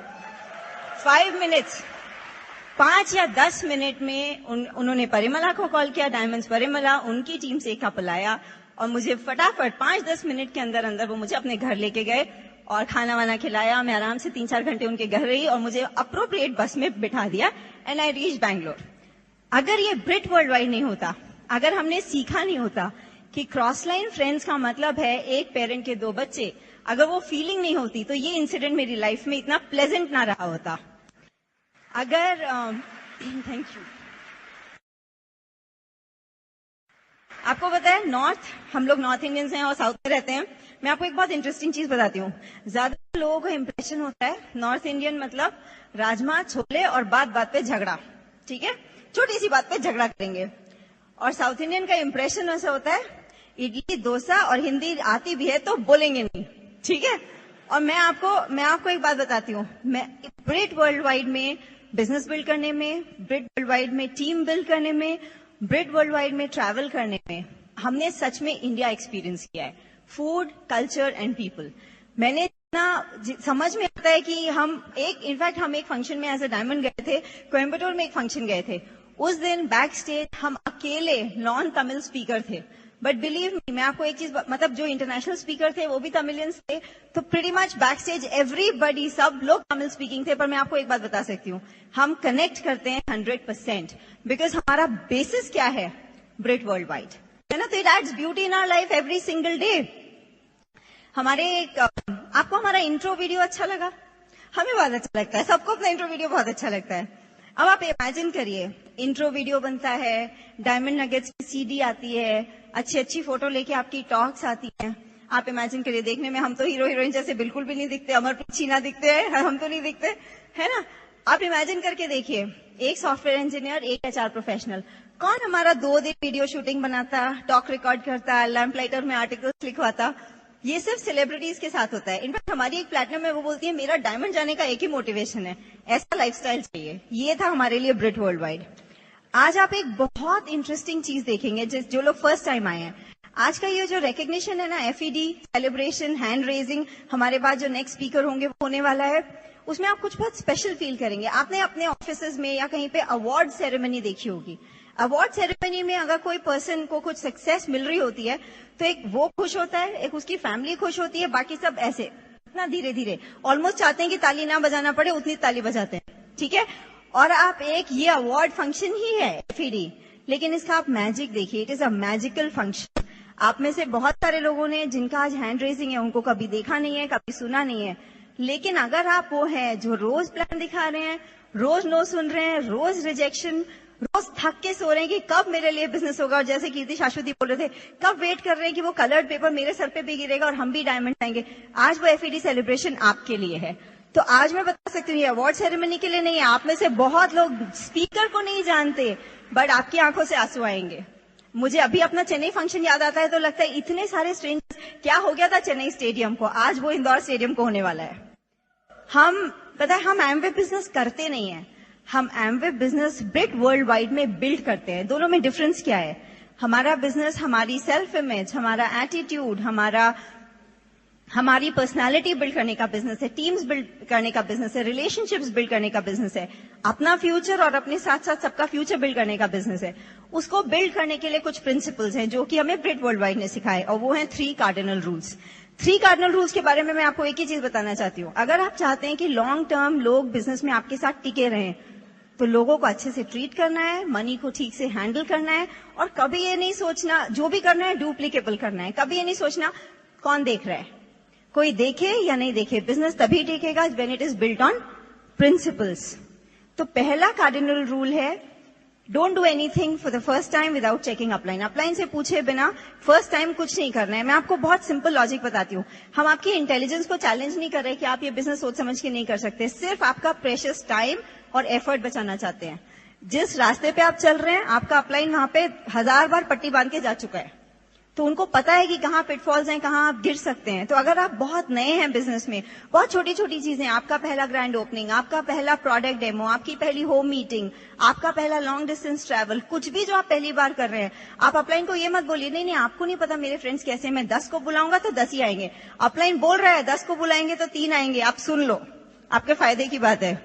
5 मिनट्स, 5 या 10 मिनट में उन्होंने परिमला को कॉल किया, डायमंड्स परिमला, उनकी टीम से एक कपल आया और मुझे फटाफट 5-10 मिनट के अंदर अंदर वो मुझे अपने घर लेके गए और खाना वाना खिलाया। मैं आराम से 3-4 घंटे उनके घर रही और मुझे अप्रोप्रिएट बस में बिठा दिया एंड आई रीच बैंगलोर। अगर ये ब्रिट वर्ल्ड वाइड नहीं होता, अगर हमने सीखा नहीं होता कि क्रॉस लाइन फ्रेंड्स का मतलब है एक पेरेंट के 2 बच्चे, अगर वो फीलिंग नहीं होती तो ये इंसिडेंट मेरी लाइफ में इतना प्लेजेंट ना रहा होता। अगर थैंक यू। आपको पता है हम लोग नॉर्थ इंडियंस हैं और साउथ में रहते हैं। मैं आपको एक बहुत इंटरेस्टिंग चीज बताती हूँ। ज्यादा लोगों को इंप्रेशन होता है नॉर्थ इंडियन मतलब राजमा छोले और बात बात पे झगड़ा, ठीक है, छोटी सी बात पे झगड़ा करेंगे। और साउथ इंडियन का इंप्रेशन ऐसा होता है इडली डोसा और हिंदी आती भी है तो बोलेंगे नहीं, ठीक है। और मैं आपको एक बात बताती हूँ, मैं ब्रिट वर्ल्ड वाइड में बिजनेस बिल्ड करने में, ब्रिट वर्ल्ड वाइड में टीम बिल्ड करने में, ब्रिट वर्ल्ड वाइड में ट्रैवल करने में हमने सच में इंडिया एक्सपीरियंस किया है। Food, culture and people. मैंने इतना समझ में आता है कि हम एक फंक्शन में एज अ डायमंड गए थे, कोयम्बटूर में एक फंक्शन गए थे। उस दिन बैक स्टेज हम अकेले नॉन तमिल स्पीकर थे, बट बिलीव मी, मैं आपको एक चीज मतलब जो इंटरनेशनल स्पीकर थे वो भी तमिलियंस थे, तो pretty much back stage everybody, सब लोग तमिल स्पीकिंग थे। पर मैं आपको एक बात बता सकती हूँ, हम कनेक्ट करते हैं 100%, बिकॉज हमारा बेसिस क्या है, ब्रिट वर्ल्ड वाइड है ना। तो it adds beauty in our life every single day. आपको हमारा इंट्रो वीडियो अच्छा लगा? हमें बहुत अच्छा लगता है, सबको अपना इंट्रो वीडियो बहुत अच्छा लगता है। अब आप इमेजिन करिए, इंट्रो वीडियो बनता है, डायमंड नगेट्स की सीडी आती है, अच्छी अच्छी फोटो लेके आपकी टॉक्स आती हैं। आप इमेजिन करिए, देखने में हम तो हीरो हीरोइन जैसे बिल्कुल भी नहीं दिखते, अमरप्रीत छीना दिखते हैं, हम तो नहीं दिखते, है ना। आप इमेजिन करके देखिए, एक सॉफ्टवेयर इंजीनियर, एक एचआर प्रोफेशनल, कौन हमारा 2 दिन वीडियो शूटिंग बनाता, टॉक रिकॉर्ड करता, लैम्पलाइटर में आर्टिकल्स लिखवाता। ये सिर्फ सेलिब्रिटीज के साथ होता है। इनफैक्ट हमारी एक प्लैटिनम में वो बोलती है, मेरा डायमंड जाने का एक ही मोटिवेशन है, ऐसा लाइफस्टाइल चाहिए। ये था हमारे लिए ब्रिट वर्ल्ड वाइड। आज आप एक बहुत इंटरेस्टिंग चीज देखेंगे, जो लोग फर्स्ट टाइम आए हैं। आज का ये जो रिकग्निशन है ना, एफईडी, सेलिब्रेशन, हैंड रेजिंग, हमारे बाद जो नेक्स्ट स्पीकर होंगे वो होने वाला है, उसमें आप कुछ बहुत स्पेशल फील करेंगे। आपने अपने ऑफिसेज में या कहीं पे अवार्ड सेरेमनी देखी होगी। अवार्ड सेरेमनी में अगर कोई पर्सन को कुछ सक्सेस मिल रही होती है तो एक वो खुश होता है, एक उसकी फैमिली खुश होती है, बाकी सब ऐसे इतना धीरे धीरे ऑलमोस्ट चाहते हैं कि ताली ना बजाना पड़े, उतनी ताली बजाते हैं, ठीक है। और आप ये अवार्ड फंक्शन ही है एफईडी, लेकिन इसका आप मैजिक देखिए, it is a magical function. आप में से बहुत सारे लोगों ने जिनका आज हैंड रेजिंग है उनको कभी देखा नहीं है, कभी सुना नहीं है, लेकिन अगर आप वो हैं जो रोज प्लान दिखा रहे हैं, रोज नो सुन रहे हैं, रोज रिजेक्शन, रोज थक के सो रहे हैं कि कब मेरे लिए बिजनेस होगा, और जैसे कीर्ति शाश्वती बोल रहे थे, कब वेट कर रहे हैं कि वो कलर्ड पेपर मेरे सर पे भी गिरेगा और हम भी डायमंड आएंगे, आज वो एफईडी सेलिब्रेशन आपके लिए है। तो आज मैं बता सकती हूँ ये अवार्ड सेरेमनी के लिए नहीं है। आप में से बहुत लोग स्पीकर को नहीं जानते, बट आपकी आंखों से आंसू आएंगे। मुझे अभी अपना चेन्नई फंक्शन याद आता है तो लगता है इतने सारे स्ट्रेंजर्स, क्या हो गया था चेन्नई स्टेडियम को, आज वो इंदौर स्टेडियम को होने वाला है। हम एमवे बिजनेस करते नहीं है, हम एमवे बिजनेस ब्रिट वर्ल्ड वाइड में बिल्ड करते हैं। दोनों में डिफरेंस क्या है? हमारा बिजनेस हमारी सेल्फ इमेज, हमारा एटीट्यूड, हमारी पर्सनालिटी बिल्ड करने का बिजनेस है, टीम्स बिल्ड करने का बिजनेस है, रिलेशनशिप्स बिल्ड करने का बिजनेस है, अपना फ्यूचर और अपने साथ साथ सबका फ्यूचर बिल्ड करने का बिजनेस है। उसको बिल्ड करने के लिए कुछ प्रिंसिपल्स हैं जो कि हमें ब्रिट वर्ल्ड वाइड ने सिखाए, और वो हैं 3 कार्डिनल रूल्स। 3 कार्डिनल रूल्स के बारे में मैं आपको एक ही चीज बताना चाहती हूँ। अगर आप चाहते हैं कि लॉन्ग टर्म लोग बिजनेस में आपके साथ टिके रहें, तो लोगों को अच्छे से ट्रीट करना है, मनी को ठीक से हैंडल करना है, और कभी ये नहीं सोचना जो भी करना है डुप्लीकेबल करना है। कभी ये नहीं सोचना कौन देख रहा है, कोई देखे या नहीं देखे, बिजनेस तभी टिकेगा when it is built on principles. तो पहला कार्डिनल रूल है, don't do anything for the first time without checking upline. Upline से पूछे बिना फर्स्ट टाइम कुछ नहीं करना है। मैं आपको बहुत सिंपल लॉजिक बताती हूँ। हम आपकी इंटेलिजेंस को चैलेंज नहीं कर रहे कि आप ये बिजनेस सोच समझ के नहीं कर सकते, सिर्फ आपका प्रेशियस टाइम और एफर्ट बचाना चाहते हैं। जिस रास्ते पे आप चल रहे हैं, आपका अपलाइन वहां पे 1000 बार पट्टी बांध के जा चुका है, तो उनको पता है कि कहाँ पिटफॉल्स हैं, कहाँ आप गिर सकते हैं। तो अगर आप बहुत नए हैं बिजनेस में, बहुत छोटी छोटी चीजें, आपका पहला ग्रैंड ओपनिंग, आपका पहला प्रोडक्ट डेमो, आपकी पहली होम मीटिंग, आपका पहला लॉन्ग डिस्टेंस ट्रैवल, कुछ भी जो आप पहली बार कर रहे हैं, आप अपलाइन को ये मत बोलिए नहीं नहीं आपको नहीं पता मेरे फ्रेंड्स कैसे, मैं 10 को बुलाऊंगा तो 10 ही आएंगे। अपलाइन बोल रहा है 10 को बुलाएंगे तो 3 आएंगे, आप सुन लो, आपके फायदे की बात है।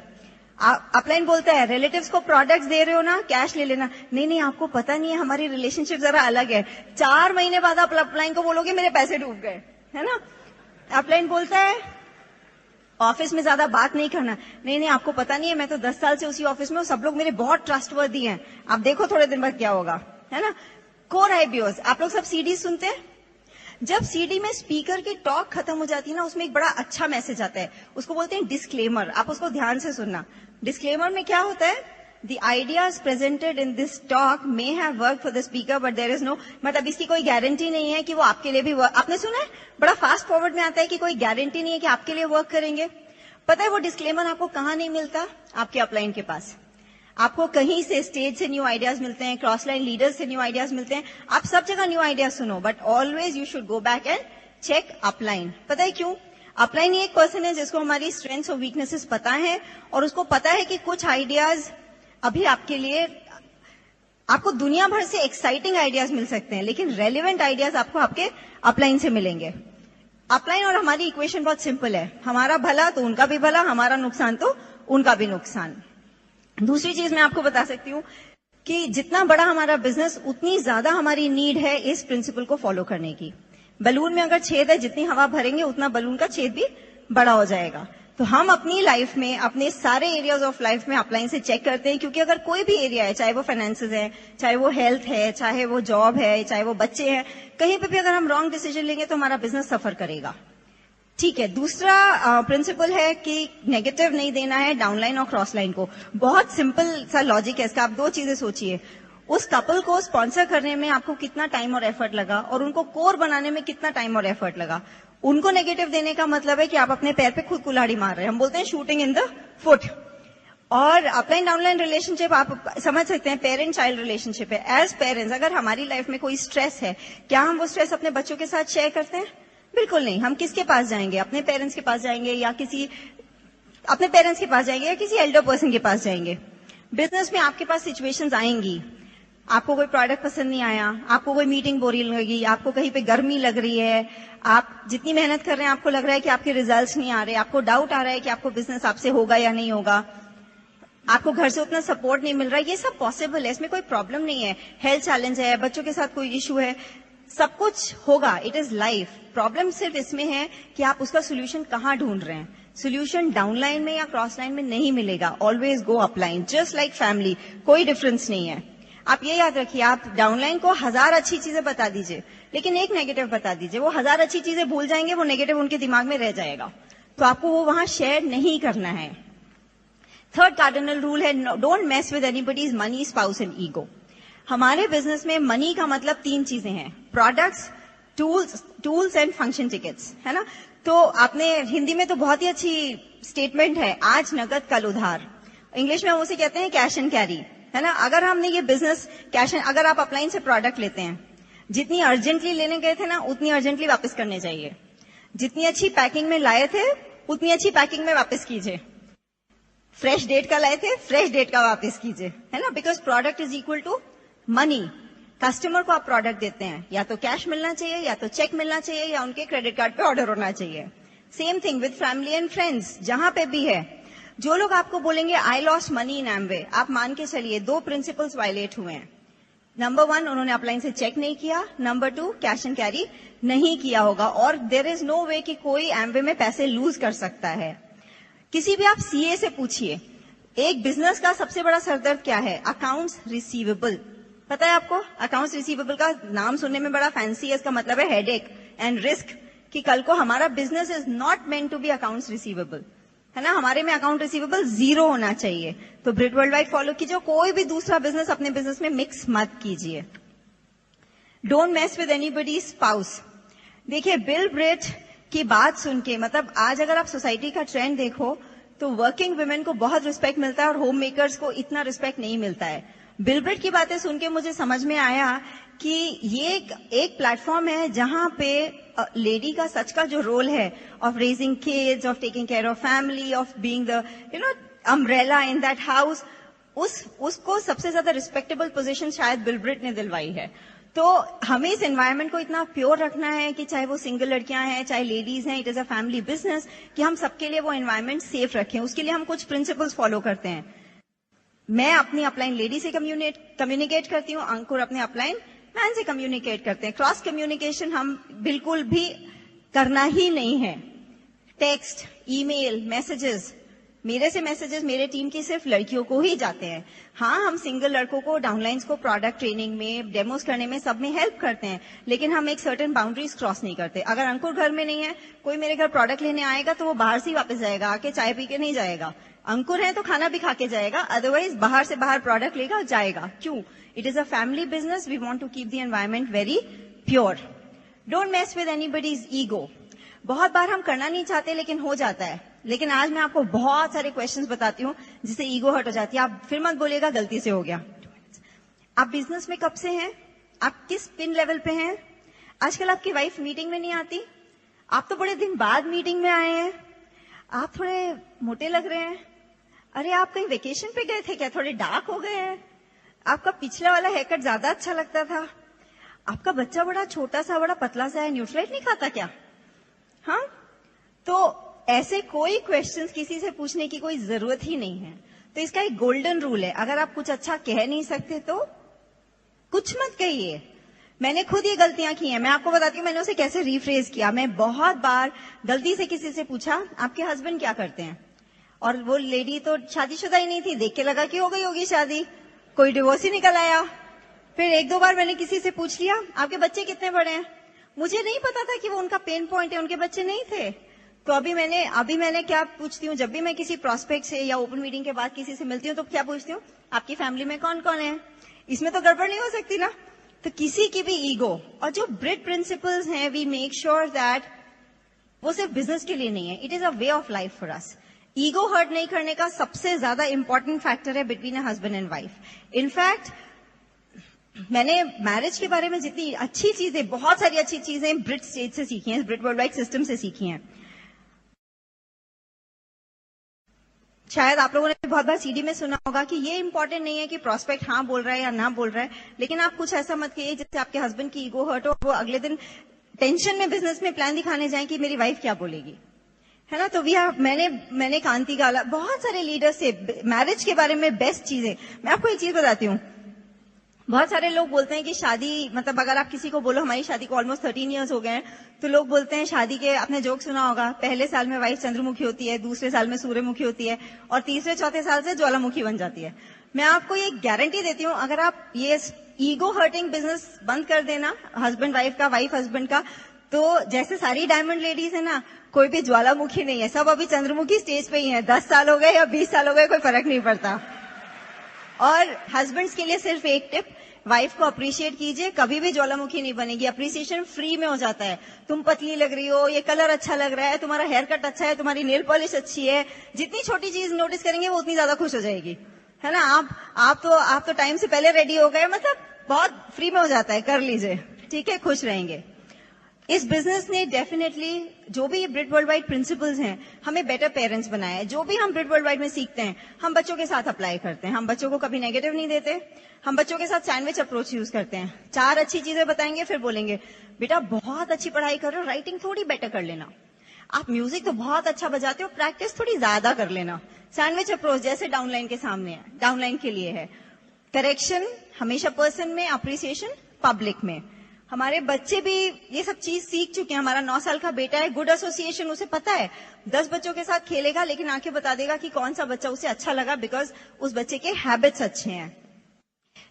अपलाइन बोलता है रिलेटिव्स को प्रोडक्ट्स दे रहे हो ना, कैश ले लेना, नहीं नहीं आपको पता नहीं है हमारी रिलेशनशिप जरा अलग है। 4 महीने बाद आप अपलाइन को बोलोगे मेरे पैसे डूब गए, है ना। अपलाइन बोलता है ऑफिस में ज्यादा बात नहीं करना, नहीं नहीं आपको पता नहीं है मैं तो 10 साल से उसी ऑफिस में हूँ, सब लोग मेरे बहुत ट्रस्टवर्दी हैं, आप देखो थोड़े दिन बाद क्या होगा, है ना। कोर आईबीओस, आप लोग सब सीडी सुनते हैं, जब सीडी में स्पीकर की टॉक खत्म हो जाती है ना, उसमें एक बड़ा अच्छा मैसेज आता है, उसको बोलते हैं डिस्क्लेमर। आप उसको ध्यान से सुनना। डिस्क्लेमर में क्या होता है, the ideas presented in this talk may have work for the speaker but there is no, मतलब इसकी कोई गारंटी नहीं है कि वो आपके लिए भी वर्क, आपने सुना है बड़ा फास्ट फॉरवर्ड में आता है कि कोई गारंटी नहीं है कि आपके लिए वर्क करेंगे। पता है वो डिस्क्लेमर आपको कहाँ नहीं मिलता, आपके अपलाइन के पास। आपको कहीं से स्टेज से न्यू आइडियाज मिलते हैं, क्रॉस लाइन लीडर्स से न्यू आइडियाज मिलते हैं, आप सब जगह न्यू आइडियाज सुनो, but always you should go back and check upline. पता है क्यों? अपलाइन ही एक पर्सन है जिसको हमारी स्ट्रेंथ्स और वीकनेसेस पता है, और उसको पता है कि कुछ आइडियाज अभी आपके लिए, आपको दुनिया भर से एक्साइटिंग आइडियाज मिल सकते हैं, लेकिन रेलिवेंट आइडियाज आपको आपके अपलाइन से मिलेंगे। अपलाइन और हमारी इक्वेशन बहुत सिंपल है, हमारा भला तो उनका भी भला, हमारा नुकसान तो उनका भी नुकसान। दूसरी चीज मैं आपको बता सकती हूँ कि जितना बड़ा हमारा बिजनेस, उतनी ज्यादा हमारी नीड है इस प्रिंसिपल को फॉलो करने की। बलून में अगर छेद है, जितनी हवा भरेंगे उतना बलून का छेद भी बड़ा हो जाएगा। तो हम अपनी लाइफ में, अपने सारे एरियाज ऑफ लाइफ में अपलाइन से चेक करते हैं, क्योंकि अगर कोई भी एरिया है, चाहे वो फाइनेंसेस है, चाहे वो हेल्थ है, चाहे वो जॉब है, चाहे वो बच्चे हैं, कहीं पे भी अगर हम रॉन्ग डिसीजन लेंगे तो हमारा बिजनेस सफर करेगा। ठीक है। दूसरा प्रिंसिपल है कि नेगेटिव नहीं देना है डाउनलाइन और क्रॉस लाइन को। बहुत सिंपल सा लॉजिक है इसका। आप दो चीजें सोचिए, उस कपल को स्पॉन्सर करने में आपको कितना टाइम और एफर्ट लगा, और उनको कोर बनाने में कितना टाइम और एफर्ट लगा। उनको नेगेटिव देने का मतलब है कि आप अपने पैर पे खुद कुल्हाड़ी मार रहे हैं, हम बोलते हैं शूटिंग इन द फुट। और अपलाइन डाउनलाइन रिलेशनशिप आप समझ सकते हैं, पेरेंट चाइल्ड रिलेशनशिप है। एज पेरेंट्स अगर हमारी लाइफ में कोई स्ट्रेस है, क्या हम वो स्ट्रेस अपने बच्चों के साथ शेयर करते हैं? बिल्कुल नहीं। हम किसके पास जाएंगे? अपने पेरेंट्स के पास जाएंगे, या किसी अपने पेरेंट्स के पास जाएंगे, या किसी एल्डर पर्सन के पास जाएंगे। बिजनेस में आपके पास सिचुएशंस आएंगी, आपको कोई प्रोडक्ट पसंद नहीं आया, आपको कोई मीटिंग बोरिंग लगी, आपको कहीं पे गर्मी लग रही है, आप जितनी मेहनत कर रहे हैं आपको लग रहा है कि आपके रिजल्ट्स नहीं आ रहे, आपको डाउट आ रहा है कि आपको बिजनेस आपसे होगा या नहीं होगा, आपको घर से उतना सपोर्ट नहीं मिल रहा है। ये सब पॉसिबल है, इसमें कोई प्रॉब्लम नहीं है। हेल्थ चैलेंज है, बच्चों के साथ कोई इशू है, सब कुछ होगा, इट इज लाइफ। प्रॉब्लम सिर्फ इसमें है कि आप उसका सोल्यूशन कहाँ ढूंढ रहे हैं। सोल्यूशन डाउनलाइन में या क्रॉस लाइन में नहीं मिलेगा, always go upline. Just like family, कोई डिफरेंस नहीं है। आप ये याद रखिए, आप डाउनलाइन को 1000 अच्छी चीजें बता दीजिए, लेकिन एक नेगेटिव बता दीजिए, वो 1000 अच्छी चीजें भूल जाएंगे, वो नेगेटिव उनके दिमाग में रह जाएगा, तो आपको वो वहां शेयर नहीं करना है। थर्ड कार्डिनल रूल है, don't mess with anybody's money, spouse and ego. हमारे बिजनेस में मनी का मतलब 3 चीजें हैं, products, tools and function tickets, है ना। तो आपने हिंदी में तो बहुत ही अच्छी स्टेटमेंट है, आज नगद कल उधार। इंग्लिश में हम उसे कहते हैं कैश एंड कैरी, है ना। अगर हमने ये बिजनेस कैश एंड, अगर आप अपलाइन से प्रोडक्ट लेते हैं, जितनी अर्जेंटली लेने गए थे ना, उतनी अर्जेंटली वापस करने चाहिए। जितनी अच्छी पैकिंग में लाए थे, उतनी अच्छी पैकिंग में वापस कीजिए। फ्रेश डेट का लाए थे, फ्रेश डेट का वापस कीजिए, है ना। Because product is equal to money. Customer को आप प्रोडक्ट देते हैं, या तो कैश मिलना चाहिए, या तो चेक मिलना चाहिए, या उनके क्रेडिट कार्ड पे ऑर्डर होना चाहिए। Same thing with family and friends, जहां पे भी है। जो लोग आपको बोलेंगे I lost money in Amway, आप मान के चलिए 2 प्रिंसिपल्स वायलेट हुए हैं। नंबर 1, उन्होंने अपलाइन से चेक नहीं किया। नंबर 2, कैश एंड कैरी नहीं किया होगा। और देयर इज नो वे कि कोई एमवे में पैसे लूज कर सकता है। किसी भी आप सीए से पूछिए, एक बिजनेस का सबसे बड़ा सरदर्द क्या है? Accounts receivable. पता है आपको? अकाउंट्स रिसीवेबल का नाम सुनने में बड़ा फैंसी है, इसका मतलब है हेडेक एंड रिस्क, कि कल को हमारा business is not meant to be accounts receivable, है ना। हमारे में अकाउंट रिसीवेबल 0 होना चाहिए। तो ब्रिट वर्ल्ड वाइड फॉलो कीजिए, कोई भी दूसरा बिजनेस अपने बिजनेस में मिक्स मत कीजिए। Don't mess with anybody spouse. देखिए, बिल ब्रिट की बात सुन के, मतलब आज अगर आप सोसाइटी का ट्रेंड देखो तो वर्किंग वुमेन को बहुत रिस्पेक्ट मिलता है और होम मेकर्स को इतना रिस्पेक्ट नहीं मिलता है। बिल ब्रिट की बातें सुन के मुझे समझ में आया कि ये एक प्लेटफॉर्म है जहां पे लेडी का सच का जो रोल है of raising kids, of taking care of family, of being the umbrella in that house, उसको सबसे ज्यादा रिस्पेक्टेबल पोजीशन शायद बिल ब्रिट ने दिलवाई है। तो हमें इस एनवायरनमेंट को इतना प्योर रखना है कि चाहे वो सिंगल लड़कियां हैं, चाहे लेडीज हैं, it is a family business, कि हम सबके लिए वो एनवायरनमेंट सेफ रखें। उसके लिए हम कुछ प्रिंसिपल्स फॉलो करते हैं। मैं अपनी अपलाइन लेडी से कम्युनिकेट करती हूँ, अंकुर अपने अपलाइन मैन से कम्युनिकेट करते हैं। क्रॉस कम्युनिकेशन हम बिल्कुल भी करना ही नहीं है। टेक्स्ट, ईमेल, मैसेजेस, मेरे से मैसेजेस मेरे टीम की सिर्फ लड़कियों को ही जाते हैं। हाँ, हम सिंगल लड़कों को, डाउनलाइंस को प्रोडक्ट ट्रेनिंग में, डेमोस करने में, सब में हेल्प करते हैं, लेकिन हम एक सर्टेन बाउंड्रीज क्रॉस नहीं करते। अगर अंकुर घर में नहीं है, कोई मेरे घर प्रोडक्ट लेने आएगा तो वो बाहर से ही वापस जाएगा, आके चाय पी के नहीं जाएगा। अंकुर है तो खाना भी खा के जाएगा, अदरवाइज बाहर से बाहर प्रोडक्ट लेगा और जाएगा। क्यों? It is a family business, we want to keep the environment very pure. Don't mess with anybody's ego. बहुत बार हम करना नहीं चाहते लेकिन हो जाता है। लेकिन आज मैं आपको बहुत सारे क्वेश्चंस बताती हूँ जिससे ईगो हर्ट हो जाती है। आप फिर मत बोलिएगा गलती से हो गया। आप बिजनेस में कब से हैं? आप किस पिन लेवल पे हैं? आजकल आपकी वाइफ मीटिंग में नहीं आती, आप तो बड़े दिन बाद मीटिंग में आए हैं, आप थोड़े मोटे लग रहे हैं। अरे आप कहीं वेकेशन पे गए थे क्या? थोड़े डार्क हो गए हैं। आपका पिछला वाला हेयर कट ज्यादा अच्छा लगता था। आपका बच्चा बड़ा छोटा सा, बड़ा पतला सा है, न्यूट्रालाइट नहीं खाता क्या? हाँ, तो ऐसे कोई क्वेश्चंस किसी से पूछने की कोई जरूरत ही नहीं है। तो इसका एक गोल्डन रूल है, अगर आप कुछ अच्छा कह नहीं सकते तो कुछ मत कहिए। मैंने खुद ये गलतियां की हैं, मैं आपको बताती हूँ मैंने उसे कैसे रिफ्रेज किया। मैं बहुत बार गलती से किसी से पूछा आपके हस्बैंड क्या करते हैं, और वो लेडी तो शादीशुदा ही नहीं थी, देख के लगा कि हो गई होगी शादी, कोई डिवोर्स ही निकल आया। फिर एक दो बार मैंने किसी से पूछ लिया आपके बच्चे कितने बड़े हैं, मुझे नहीं पता था कि वो उनका पेन पॉइंट है, उनके बच्चे नहीं थे। तो अभी मैंने क्या पूछती हूँ, जब भी मैं किसी प्रोस्पेक्ट से या ओपन मीटिंग के बाद किसी से मिलती हूँ तो क्या पूछती हूँ, आपकी फैमिली में कौन कौन है? इसमें तो गड़बड़ नहीं हो सकती ना। तो किसी की भी ईगो, और जो ब्रिट प्रिंसिपल्स हैं, वी मेक श्योर दैट वो सिर्फ बिजनेस के लिए नहीं है, it is a way of life for us. Ego hurt नहीं करने का सबसे ज्यादा इंपॉर्टेंट फैक्टर है between a husband and wife. In fact मैंने मैरिज के बारे में जितनी अच्छी चीजें, बहुत सारी अच्छी चीजें ब्रिट स्टेट से सीखी हैं, ब्रिट वर्ल्ड वाइड सिस्टम से सीखी हैं। शायद आप लोगों ने बहुत बार सीडी में सुना होगा कि ये इंपॉर्टेंट नहीं है कि प्रोस्पेक्ट हाँ बोल रहा है या ना बोल रहा है, लेकिन आप कुछ ऐसा मत कहिए जिससे आपके हस्बैंड की ईगो हर्ट हो, वो अगले दिन टेंशन में बिजनेस में प्लान दिखाने जाए कि मेरी वाइफ क्या बोलेगी, है ना। तो मैंने कांति गाला, बहुत सारे लीडर से मैरिज के बारे में बेस्ट चीजें। मैं आपको एक चीज बताती हूँ, बहुत सारे लोग बोलते हैं कि शादी, मतलब अगर आप किसी को बोलो हमारी शादी को ऑलमोस्ट 13 इयर्स हो गए हैं, तो लोग बोलते हैं शादी के, आपने जोक सुना होगा, पहले साल में वाइफ चंद्रमुखी होती है, दूसरे साल में सूर्यमुखी होती है, और तीसरे चौथे साल से ज्वालामुखी बन जाती है। मैं आपको ये गारंटी देती हूँ, अगर आप ये ईगो हर्टिंग बिजनेस बंद कर देना, हस्बैंड वाइफ का, वाइफ हस्बैंड का, तो जैसे सारी डायमंड लेडीज है ना, कोई भी ज्वालामुखी नहीं है, सब अभी चंद्रमुखी स्टेज पे ही है। 10 साल हो गए या 20 साल हो गए, कोई फर्क नहीं पड़ता। और हस्बैंड्स के लिए सिर्फ एक टिप, वाइफ को अप्रिशिएट कीजिए, कभी भी ज्वालामुखी नहीं बनेगी। अप्रिसिएशन फ्री में हो जाता है। तुम पतली लग रही हो, ये कलर अच्छा लग रहा है, तुम्हारा हेयर कट अच्छा है, तुम्हारी नेल पॉलिश अच्छी है, जितनी छोटी चीज नोटिस करेंगे वो उतनी ज्यादा खुश हो जाएगी, है ना। आप तो टाइम से पहले रेडी हो गए, मतलब बहुत फ्री में हो जाता है, कर लीजिए, ठीक है, खुश रहेंगे। इस बिजनेस ने डेफिनेटली, जो भी ब्रिट वर्ल्ड वाइड प्रिंसिपल्स हैं, हमें बेटर पेरेंट्स बनाया है। जो भी हम ब्रिट वर्ल्ड वाइड में सीखते हैं, हम बच्चों के साथ अप्लाई करते हैं। हम बच्चों को कभी नेगेटिव नहीं देते, हम बच्चों के साथ सैंडविच अप्रोच यूज करते हैं। 4 अच्छी चीजें बताएंगे, फिर बोलेंगे बेटा बहुत अच्छी पढ़ाई कर रहे हो, राइटिंग थोड़ी बेटर कर लेना, आप म्यूजिक तो बहुत अच्छा बजाते हो, प्रैक्टिस थोड़ी ज्यादा कर लेना। सैंडविच अप्रोच जैसे डाउनलाइन के सामने है, डाउनलाइन के लिए है। करेक्शन हमेशा पर्सन में, अप्रिसिएशन पब्लिक में। हमारे बच्चे भी ये सब चीज सीख चुके हैं। हमारा 9 साल का बेटा है, गुड एसोसिएशन उसे पता है। 10 बच्चों के साथ खेलेगा, लेकिन आके बता देगा कि कौन सा बच्चा उसे अच्छा लगा, बिकॉज उस बच्चे के हैबिट्स अच्छे हैं।